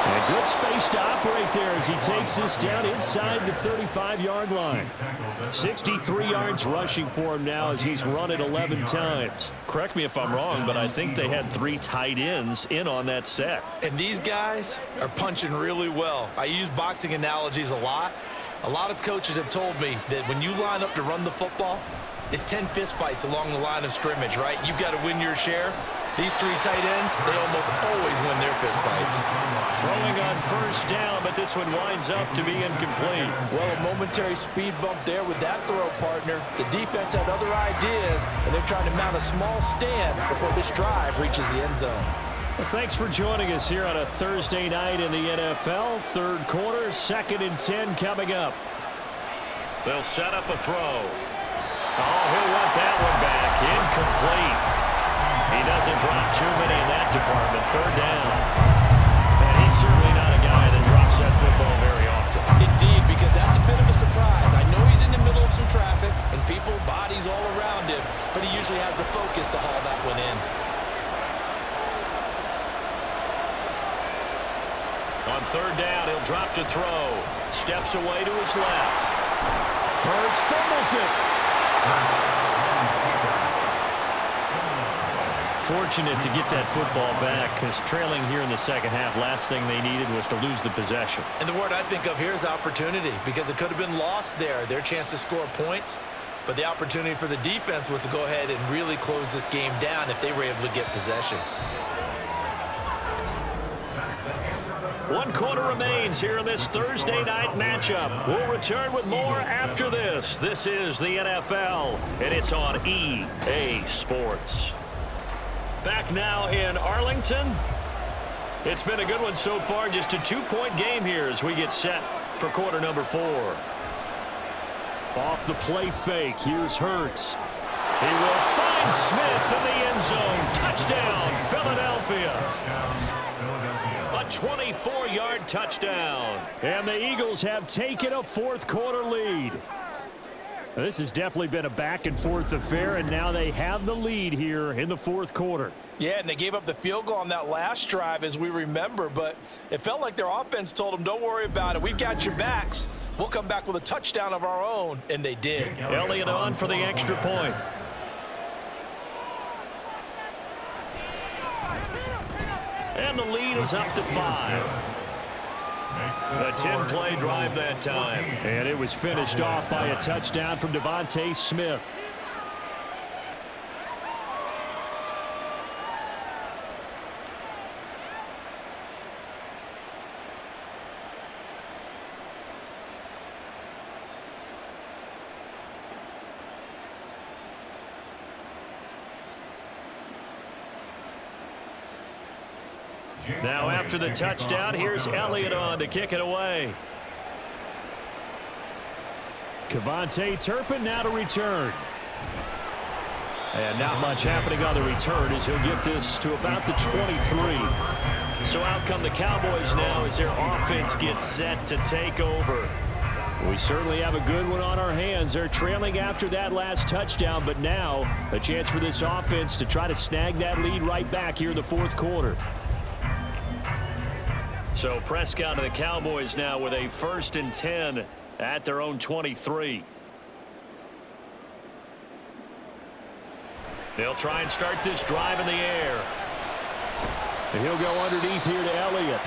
And Good space to operate there as he takes this down inside the 35-yard line. 63 yards rushing for him now as he's run it 11 times. Correct me if I'm wrong, but I think they had 3 tight ends in on that set. And these guys are punching really well. I use boxing analogies a lot. A lot of coaches have told me that when you line up to run the football, it's 10 fistfights along the line of scrimmage, right? You've got to win your share. These 3 tight ends, they almost always win their fistfights. Throwing on first down, but this one winds up to be incomplete. Well, a momentary speed bump there with that throw, partner. The defense had other ideas, and they're trying to mount a small stand before this drive reaches the end zone. Well, thanks for joining us here on a Thursday night in the NFL. Third quarter, 2nd and 10 coming up. They'll set up a throw. Oh, he'll want that one back. Incomplete. He doesn't drop too many in that department. 3rd down. And he's certainly not a guy that drops that football very often. Indeed, because that's a bit of a surprise. I know he's in the middle of some traffic and people, bodies all around him, but he usually has the focus to haul that one in. On 3rd down, he'll drop to throw. Steps away to his left. Hurts fumbles it. Fortunate to get that football back because trailing here in the second half, last thing they needed was to lose the possession. And the word I think of here is opportunity, because it could have been lost there, their chance to score points. But the opportunity for the defense was to go ahead and really close this game down if they were able to get possession. 1 quarter remains here in this Thursday night matchup. We'll return with more after this. This is the NFL, and it's on EA Sports. Back now in Arlington. It's been a good one so far. Just a 2-point game here as we get set for quarter number 4. Off the play fake. Here's Hurts. He will find Smith in the end zone. Touchdown, Philadelphia. A 24-yard touchdown. And the Eagles have taken a 4th quarter lead. This has definitely been a back-and-forth affair, and now they have the lead here in the 4th quarter. Yeah, and they gave up the field goal on that last drive, as we remember, but it felt like their offense told them, don't worry about it. We've got your backs. We'll come back with a touchdown of our own, and they did. Elliott on for the extra point. And the lead is up to 5. A 10-play drive that time. And it was finished off by a touchdown from Devontae Smith. Now after the touchdown, here's Elliott on to kick it away. Kevontae Turpin now to return. And not much happening on the return as he'll get this to about the 23. So out come the Cowboys now as their offense gets set to take over. We certainly have a good one on our hands. They're trailing after that last touchdown, but now a chance for this offense to try to snag that lead right back here in the 4th quarter. So Prescott to the Cowboys now with a 1st and 10 at their own 23. They'll try and start this drive in the air. And he'll go underneath here to Elliott.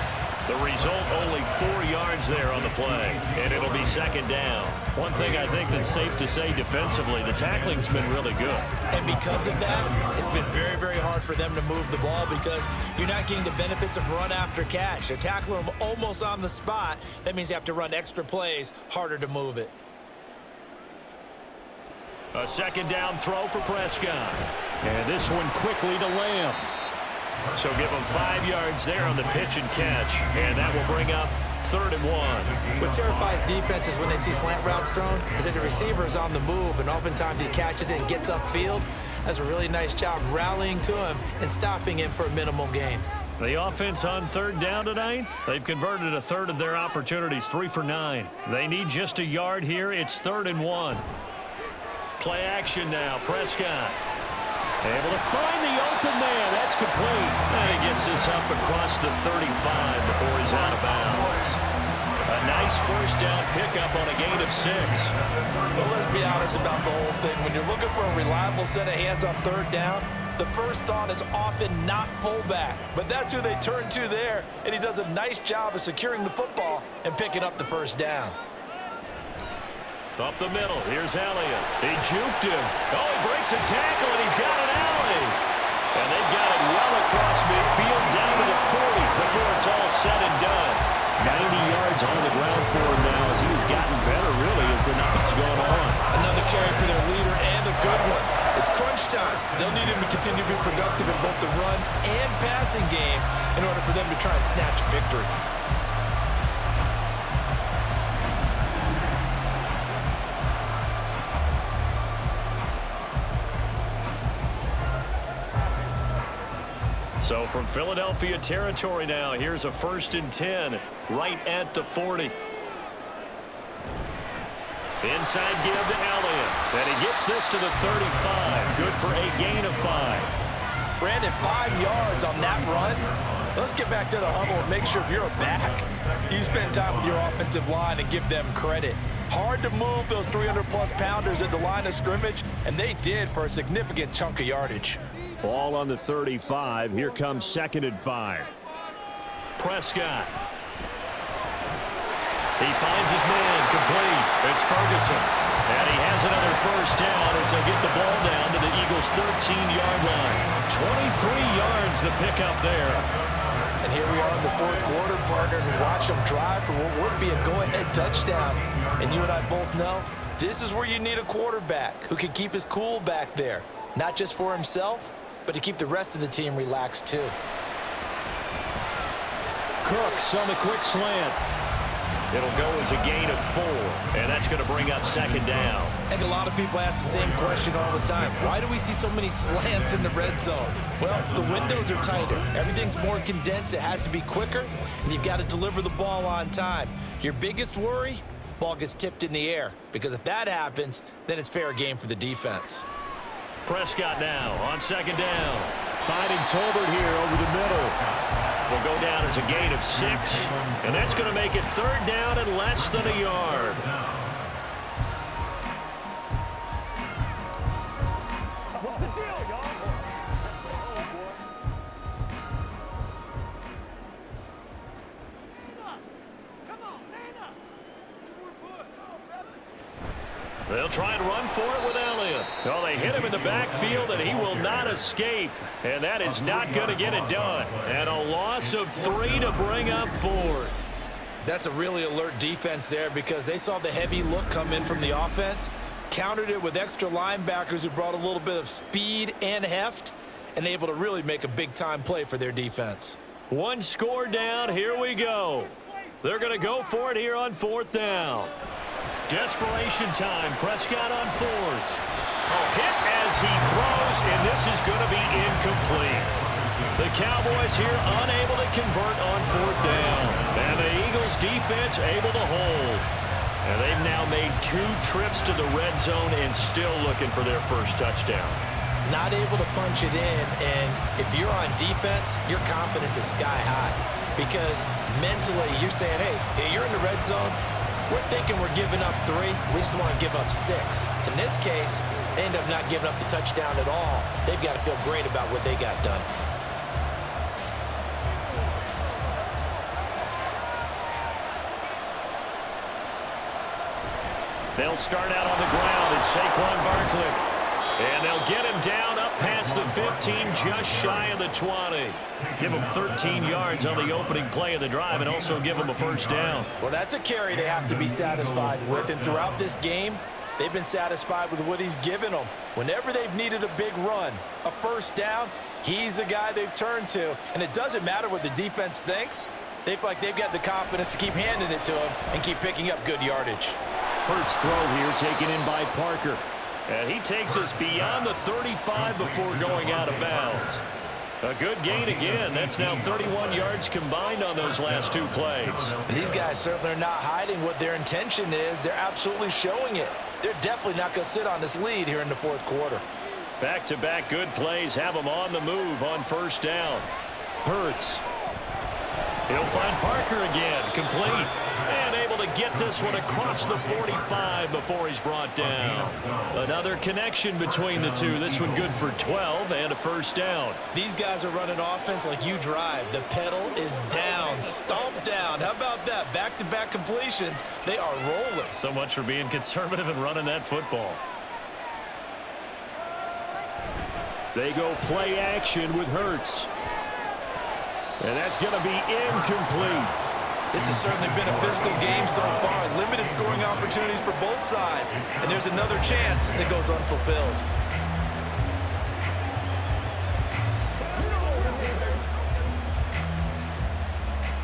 The result, only 4 yards there on the play, and it'll be 2nd down. One thing I think that's safe to say defensively, the tackling's been really good. And because of that, it's been very, very hard for them to move the ball because you're not getting the benefits of run after catch. They're tackling them almost on the spot. That means you have to run extra plays, harder to move it. A 2nd down throw for Prescott. And this one quickly to Lamb. So give them 5 yards there on the pitch and catch, and that will bring up 3rd and 1. What terrifies defenses when they see slant routes thrown is that the receiver is on the move, and oftentimes he catches it and gets upfield. Does a really nice job rallying to him and stopping him for a minimal gain. The offense on 3rd down tonight, they've converted a 1/3 of their opportunities, 3 for 9. They need just a yard here. It's 3rd and 1. Play action now. Prescott. Able to find the open man. That's complete. And he gets this up across the 35 before he's out of bounds. A nice first down pickup on a gain of 6. Well, let's be honest about the whole thing. When you're looking for a reliable set of hands on third down, the first thought is often not fullback. But that's who they turn to there, and he does a nice job of securing the football and picking up the first down. Up the middle, here's Elliott. He juked him. Oh, he breaks a tackle, and he's got an alley. And they've got it well across midfield down to the 40 before it's all said and done. 90 yards on the ground for him now as he's gotten better, really, as the night's gone on. Another carry for their leader and a good one. It's crunch time. They'll need him to continue to be productive in both the run and passing game in order for them to try and snatch a victory. So from Philadelphia territory now, here's a 1st and 10 right at the 40. Inside give to Elliott, and he gets this to the 35. Good for a gain of 5. Brandon, 5 yards on that run. Let's get back to the huddle and make sure if you're a back, you spend time with your offensive line and give them credit. Hard to move those 300-plus pounders at the line of scrimmage, and they did for a significant chunk of yardage. Ball on the 35. Here comes 2nd and 5. Prescott. He finds his man complete. It's Ferguson. And he has another first down as they get the ball down to the Eagles' 13-yard line. 23 yards the pickup there. And here we are in the 4th quarter, partner, and watch them drive for what would be a go-ahead touchdown. And you and I both know this is where you need a quarterback who can keep his cool back there. Not just for himself, but to keep the rest of the team relaxed too. Cooks on the quick slant. It'll go as a gain of 4, and that's going to bring up 2nd down. I think a lot of people ask the same question all the time. Why do we see so many slants in the red zone? Well, the windows are tighter. Everything's more condensed. It has to be quicker, and you've got to deliver the ball on time. Your biggest worry? Ball gets tipped in the air, because if that happens, then it's fair game for the defense. Prescott now on 2nd down. Finding Tolbert here over the middle. Will go down as a gain of 6, and that's going to make it 3rd down and less than a yard. What's the deal, y'all? They'll try and run for it with Elliott. Oh, they hit him in the backfield, and he will not escape. And that is not going to get it done. And a loss of 3 to bring up 4th. That's a really alert defense there because they saw the heavy look come in from the offense, countered it with extra linebackers who brought a little bit of speed and heft, and able to really make a big-time play for their defense. 1 score down. Here we go. They're going to go for it here on 4th down. Desperation time. Prescott on 4th. Oh, hit as he throws, and this is going to be incomplete. The Cowboys here unable to convert on 4th down. And the Eagles defense able to hold. And they've now made 2 trips to the red zone and still looking for their first touchdown. Not able to punch it in, and if you're on defense, your confidence is sky high. Because mentally, you're saying, hey, you're in the red zone. We're thinking we're giving up 3. We just want to give up 6. In this case, they end up not giving up the touchdown at all. They've got to feel great about what they got done. They'll start out on the ground. It's Saquon Barkley. And they'll get him down up past the 15, just shy of the 20. Give him 13 yards on the opening play of the drive and also give him a first down. Well, that's a carry they have to be satisfied with. And throughout this game, they've been satisfied with what he's given them. Whenever they've needed a big run, a first down, he's the guy they've turned to. And it doesn't matter what the defense thinks. They feel like they've got the confidence to keep handing it to him and keep picking up good yardage. Hurts throw here taken in by Parker. And he takes us beyond the 35 before going out of bounds. A good gain again. That's now 31 yards combined on those last 2 plays. And these guys certainly are not hiding what their intention is. They're absolutely showing it. They're definitely not going to sit on this lead here in the 4th quarter. Back-to-back good plays have them on the move on first down. Hurts. He'll find Parker again, complete. And able to get this one across the 45 before he's brought down. Another connection between the two. This one good for 12 and a first down. These guys are running offense like you drive. The pedal is down, stomp down. How about that? Back-to-back completions. They are rolling. So much for being conservative and running that football. They go play action with Hurts. And that's going to be incomplete. This has certainly been a physical game so far. Limited scoring opportunities for both sides. And there's another chance that goes unfulfilled.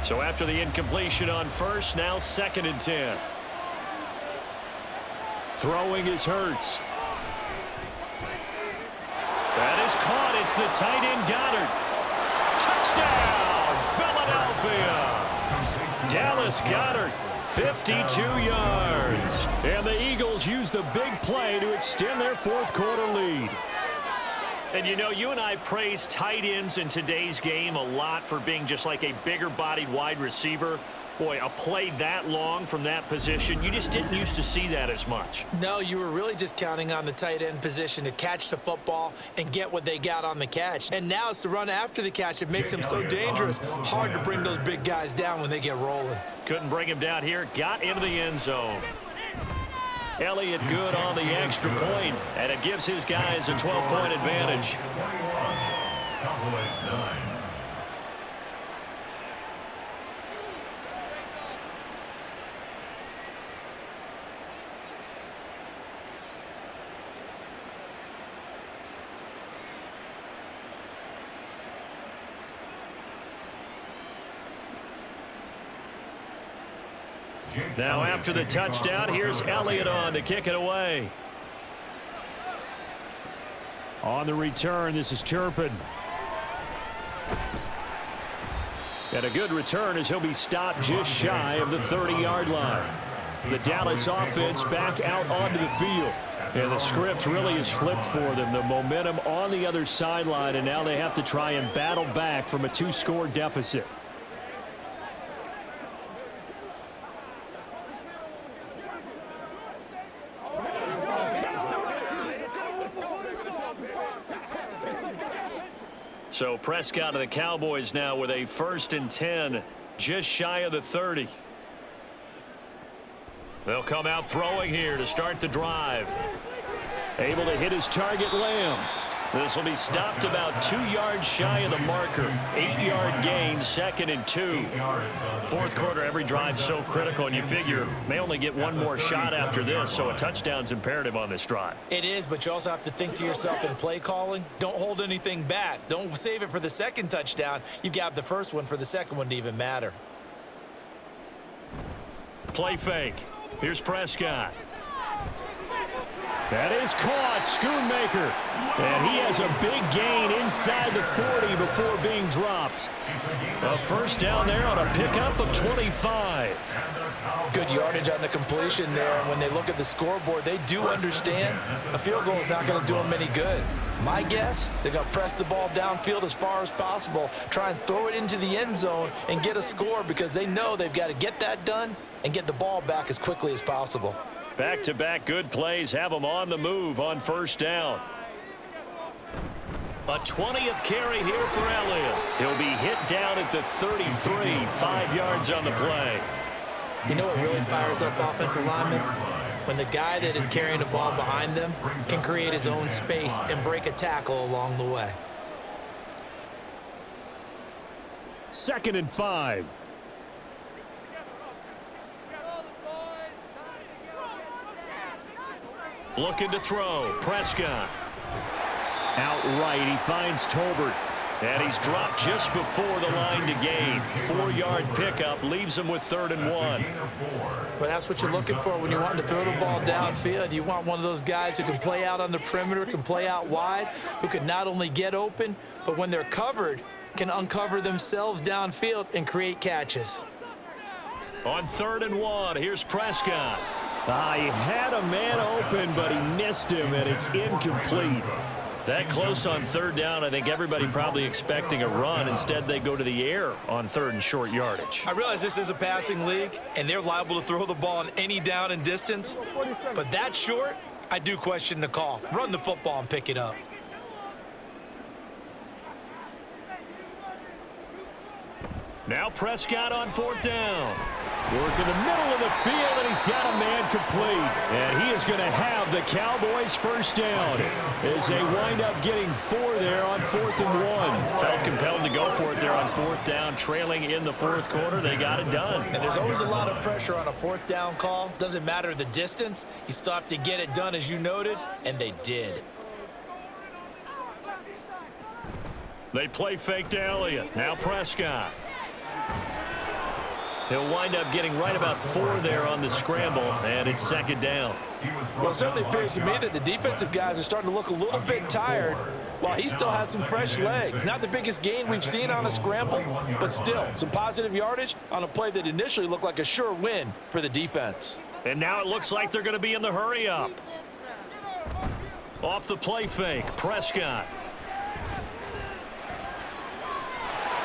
So after the incompletion on first, now 2nd and 10. Throwing is Hurts. That is caught. It's the tight end Goddard. Touchdown, Philadelphia. Dallas Goddard, 52 yards. And the Eagles use the big play to extend their 4th quarter lead. And you know, you and I praise tight ends in today's game a lot for being just like a bigger-bodied wide receiver. Boy, a play that long from that position, you just didn't used to see that as much. No, you were really just counting on the tight end position to catch the football and get what they got on the catch. And now it's the run after the catch that makes them so dangerous. Hard to bring those big guys down when they get rolling. Couldn't bring him down here. Got into the end zone. Elliott good on the extra point, and it gives his guys a 12-point advantage. Cowboys 9. Now after the touchdown, here's Elliott on to kick it away. On the return, this is Turpin. And a good return as he'll be stopped just shy of the 30-yard line. The Dallas offense back out onto the field. And the script really is flipped for them. The momentum on the other sideline, and now they have to try and battle back from a 2-score deficit. So Prescott of the Cowboys now with a 1st and 10, just shy of the 30. They'll come out throwing here to start the drive. Able to hit his target, Lamb. This will be stopped about 2 yards shy of the marker. 8-yard gain, 2nd and 2. 4th quarter, every drive so critical, and you figure may only get one more shot after this, so a touchdown's imperative on this drive. It is, but you also have to think to yourself in play calling, don't hold anything back. Don't save it for the 2nd touchdown. You've got the 1st one for the 2nd one to even matter. Play fake. Here's Prescott. That is caught, Schoonmaker. And he has a big gain inside the 40 before being dropped. A 1st down there on a pickup of 25. Good yardage on the completion there. And when they look at the scoreboard, they do understand a field goal is not going to do them any good. My guess, they're going to press the ball downfield as far as possible, try and throw it into the end zone and get a score because they know they've got to get that done and get the ball back as quickly as possible. Back-to-back good plays have them on the move on 1st down. A 20th carry here for Elliott. He'll be hit down at the 33, 5 yards on the play. You know what really fires up offensive linemen? When the guy that is carrying the ball behind them can create his own space and break a tackle along the way. 2nd and 5. Looking to throw. Prescott. Outright, he finds Tolbert. And he's dropped just before the line to gain. 4-yard pickup leaves him with 3rd and 1. Well, that's what you're looking for when you want to throw the ball downfield. You want one of those guys who can play out on the perimeter, can play out wide, who can not only get open, but when they're covered, can uncover themselves downfield and create catches. On 3rd and 1, here's Prescott. He had a man open, but he missed him, and it's incomplete. That close on third down, I think everybody probably expecting a run. Instead, they go to the air on third and short yardage. I realize this is a passing league, and they're liable to throw the ball on any down and distance. But that short, I do question the call. Run the football and pick it up. Now Prescott on fourth down. Work in the middle of the field, and he's got a man complete. And he is going to have the Cowboys first down as they wind up getting 4 there on 4th and 1. Felt compelled to go for it there on 4th down, trailing in the 4th quarter. They got it done. And there's always a lot of pressure on a 4th down call. Doesn't matter the distance. You still have to get it done, as you noted, and they did. They play fake to Elliott. Now Prescott. He'll wind up getting right about 4 there on the scramble, and it's 2nd down. Well, it certainly appears to me that the defensive guys are starting to look a little bit tired while he still has some fresh legs. Not the biggest gain we've seen on a scramble, but still some positive yardage on a play that initially looked like a sure win for the defense. And now it looks like they're going to be in the hurry up. Off the play fake, Prescott.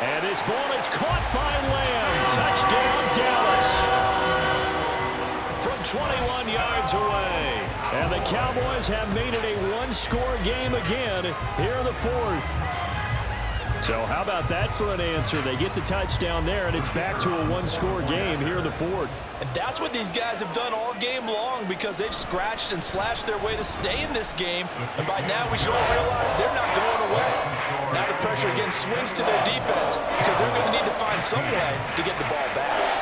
And his ball is caught by Lamb. Touchdown, Dallas. From 21 yards away. And the Cowboys have made it a one-score game again here in the 4th. So how about that for an answer? They get the touchdown there, and it's back to a one-score game here in the 4th. And that's what these guys have done all game long, because they've scratched and slashed their way to stay in this game. And by now we should all realize they're not going away. Now the pressure again swings to their defense, because they're going to need to find some way to get the ball back.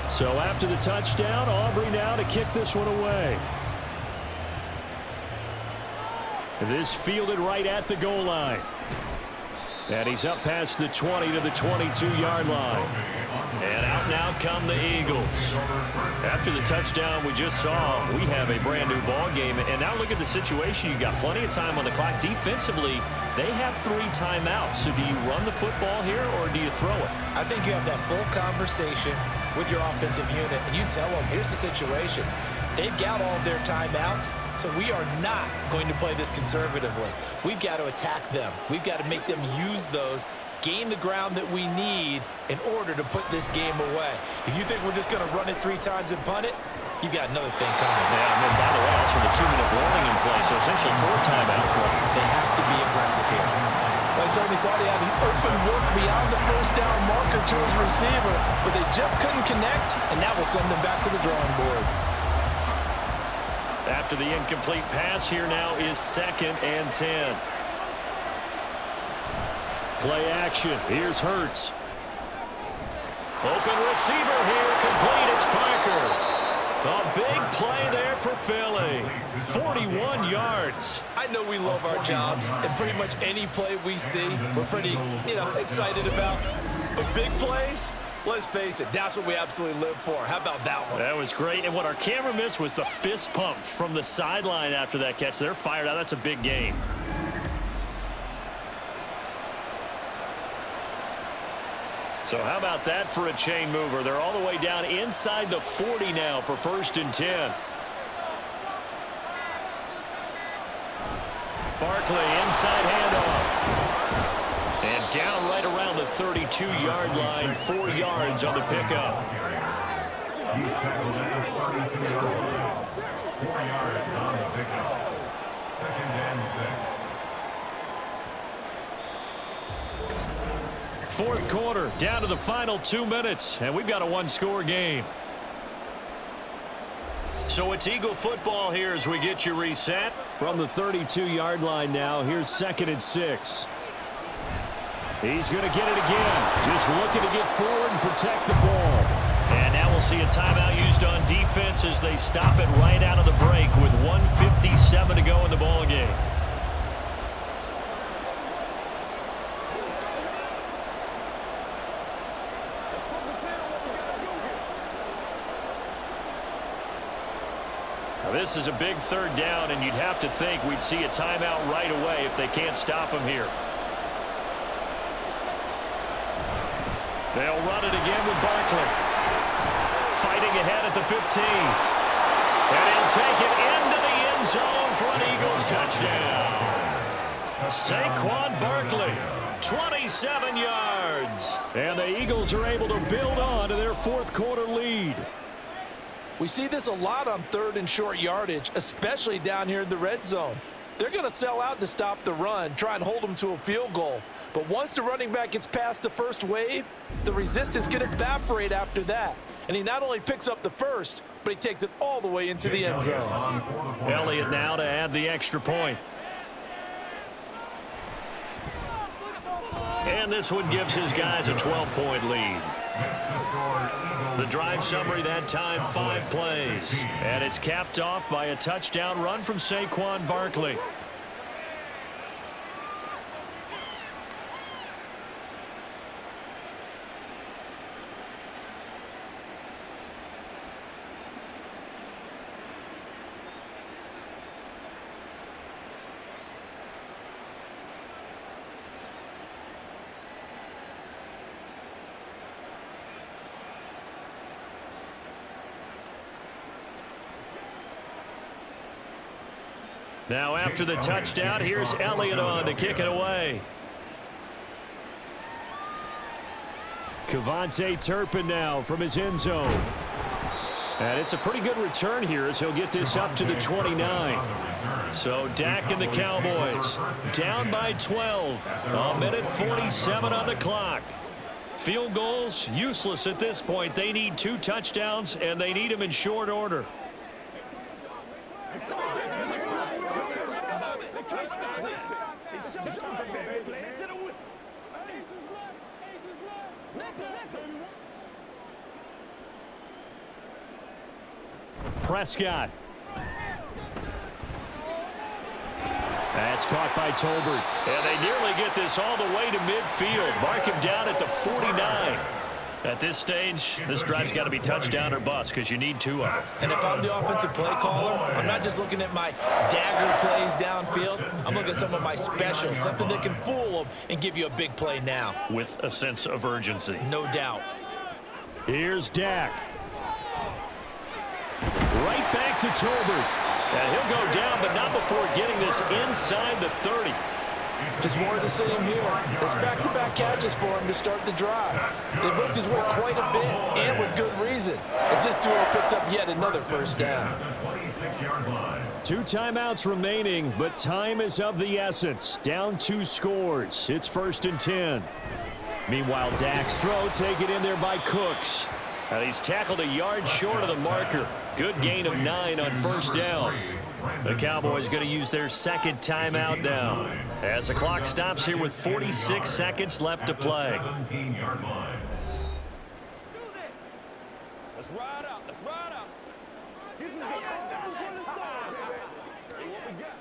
So after the touchdown, Aubrey now to kick this one away. This fielded right at the goal line. And he's up past the 20 to the 22-yard line. And out now come the Eagles. After the touchdown we just saw, we have a brand new ball game. And now look at the situation. You've got plenty of time on the clock. Defensively, they have 3 timeouts. So do you run the football here, or do you throw it? I think you have that full conversation with your offensive unit, and you tell them, here's the situation. They've got all their timeouts, so we are not going to play this conservatively. We've got to attack them. We've got to make them use those, gain the ground that we need in order to put this game away. If you think we're just going to run it 3 times and punt it, you've got another thing coming. Yeah, and then by the way, also the 2-minute warning in play, so essentially 4 timeouts left. They have to be aggressive here. I certainly thought he had an open look beyond the first down marker to his receiver, but they just couldn't connect, and that will send them back to the drawing board. After the incomplete pass, here now is 2nd and 10. Play action. Here's Hurts. Open receiver here, complete. It's Parker. A big play there for Philly. 41 yards. I know we love our jobs, and pretty much any play we see, we're pretty, excited about. But big plays, let's face it, that's what we absolutely live for. How about that one? That was great. And what our camera missed was the fist pump from the sideline after that catch. They're fired out. That's a big game. So how about that for a chain mover? They're all the way down inside the 40 now for 1st and 10. Barkley inside handoff. And down right around the 32-yard line, 4 yards on the pickup. He's tackled at the 32-yard line. 4 yards on the pickup. 2nd and 6. 4th quarter, down to the final 2 minutes, and we've got a one-score game. So it's Eagle football here as we get you reset. From the 32-yard line now, here's 2nd and 6. He's going to get it again. Just looking to get forward and protect the ball. And now we'll see a timeout used on defense as they stop it right out of the break with 1:57 to go in the ball game. This is a big third down, and you'd have to think we'd see a timeout right away if they can't stop him here. They'll run it again with Barkley. Fighting ahead at the 15. And he'll take it into the end zone for an Eagles touchdown. Saquon Barkley, 27 yards. And the Eagles are able to build on to their fourth quarter lead. We see this a lot on third and short yardage, especially down here in the red zone. They're going to sell out to stop the run, try and hold them to a field goal. But once the running back gets past the first wave, the resistance can evaporate after that. And he not only picks up the first, but he takes it all the way into the end zone. Elliott now to add the extra point. And this one gives his guys a 12-point lead. The drive summary that time, 5 plays. And it's capped off by a touchdown run from Saquon Barkley. Now after the touchdown, here's Elliott on to kick it away. Kevontae Turpin now from his end zone. And it's a pretty good return here as he'll get this up to the 29. So Dak and the Cowboys down by 12. A minute 47 on the clock. Field goals useless at this point. They need 2 touchdowns, and they need them in short order. Prescott. That's caught by Tolbert. And they nearly get this all the way to midfield. Mark him down at the 49. At this stage, this drive's got to be touchdown or bust because you need 2 of them. And if I'm the offensive play caller, I'm not just looking at my dagger plays downfield. I'm looking at some of my specials, something that can fool them and give you a big play now. With a sense of urgency. No doubt. Here's Dak. Right back to Tolbert. And he'll go down, but not before getting this inside the 30. Just more of the same here. It's back-to-back catches for him to start the drive. They've looked his way quite a bit, and with good reason, as this duo picks up yet another first down. 2 timeouts remaining, but time is of the essence. Down 2 scores. It's 1st and 10. Meanwhile, Dak's throw taken in there by Cooks. And he's tackled a yard short of the marker. Good gain of 9 on first down. The Cowboys going to use their 2nd timeout now as the clock stops here with 46 seconds left to play. Let's ride out. Let's ride out. This is the from the start. Hey, what we got?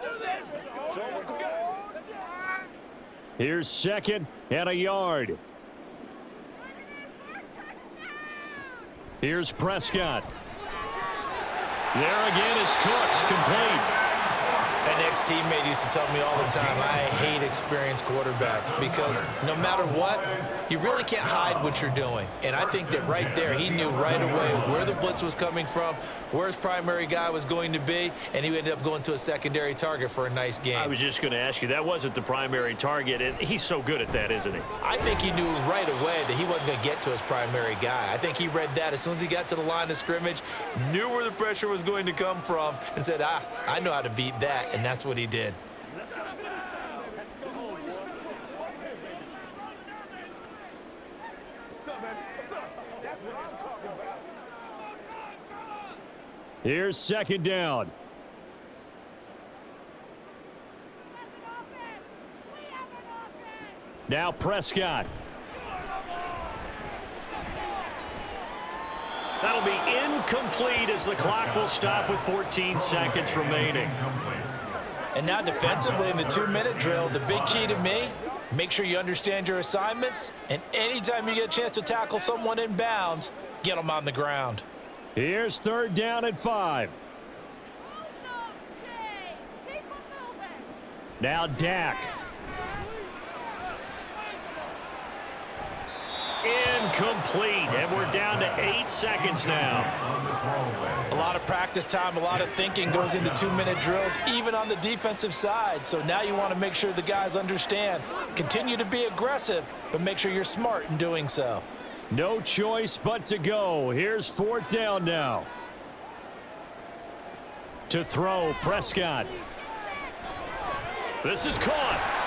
Do this. Show what you got. Here's 2nd and a yard. Here's Prescott. There again is Cooks, complete. An ex-teammate used to tell me all the time, I hate experienced quarterbacks because no matter what, you really can't hide what you're doing. And I think that right there, he knew right away where the blitz was coming from, where his primary guy was going to be, and he ended up going to a secondary target for a nice game. I was just going to ask you, that wasn't the primary target, and he's so good at that, isn't he? I think he knew right away that he wasn't going to get to his primary guy. I think he read that as soon as he got to the line of scrimmage, knew where the pressure was going to come from, and said, I know how to beat that. And that's what he did. Here's 2nd down. Now Prescott. That'll be incomplete as the clock will stop with 14 seconds remaining. And now defensively in the 2-minute drill, the big key to me, make sure you understand your assignments, and anytime you get a chance to tackle someone in bounds, get them on the ground. Here's 3rd down and 5. Now Dak. Incomplete, and we're down to 8 seconds now. A lot of practice time, a lot of thinking goes into 2-minute drills, even on the defensive side. So now you want to make sure the guys understand. Continue to be aggressive, but make sure you're smart in doing so. No choice but to go. Here's 4th down now. To throw, Prescott. This is caught.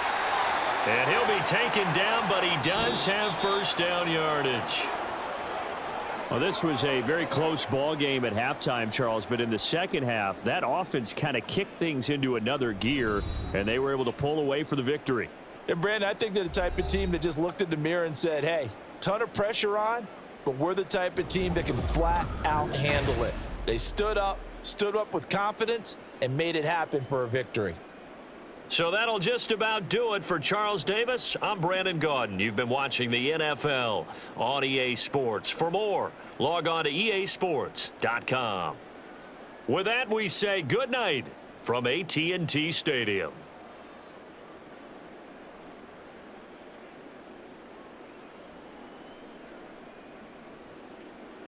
And he'll be taken down, but he does have 1st down yardage. Well, this was a very close ball game at halftime, Charles, but in the second half, that offense kind of kicked things into another gear, and they were able to pull away for the victory. And, Brandon, I think they're the type of team that just looked in the mirror and said, hey, ton of pressure on, but we're the type of team that can flat out handle it. They stood up with confidence, and made it happen for a victory. So that'll just about do it for Charles Davis. I'm Brandon Gaudin. You've been watching the NFL on EA Sports. For more, log on to easports.com. With that, we say good night from AT&T Stadium.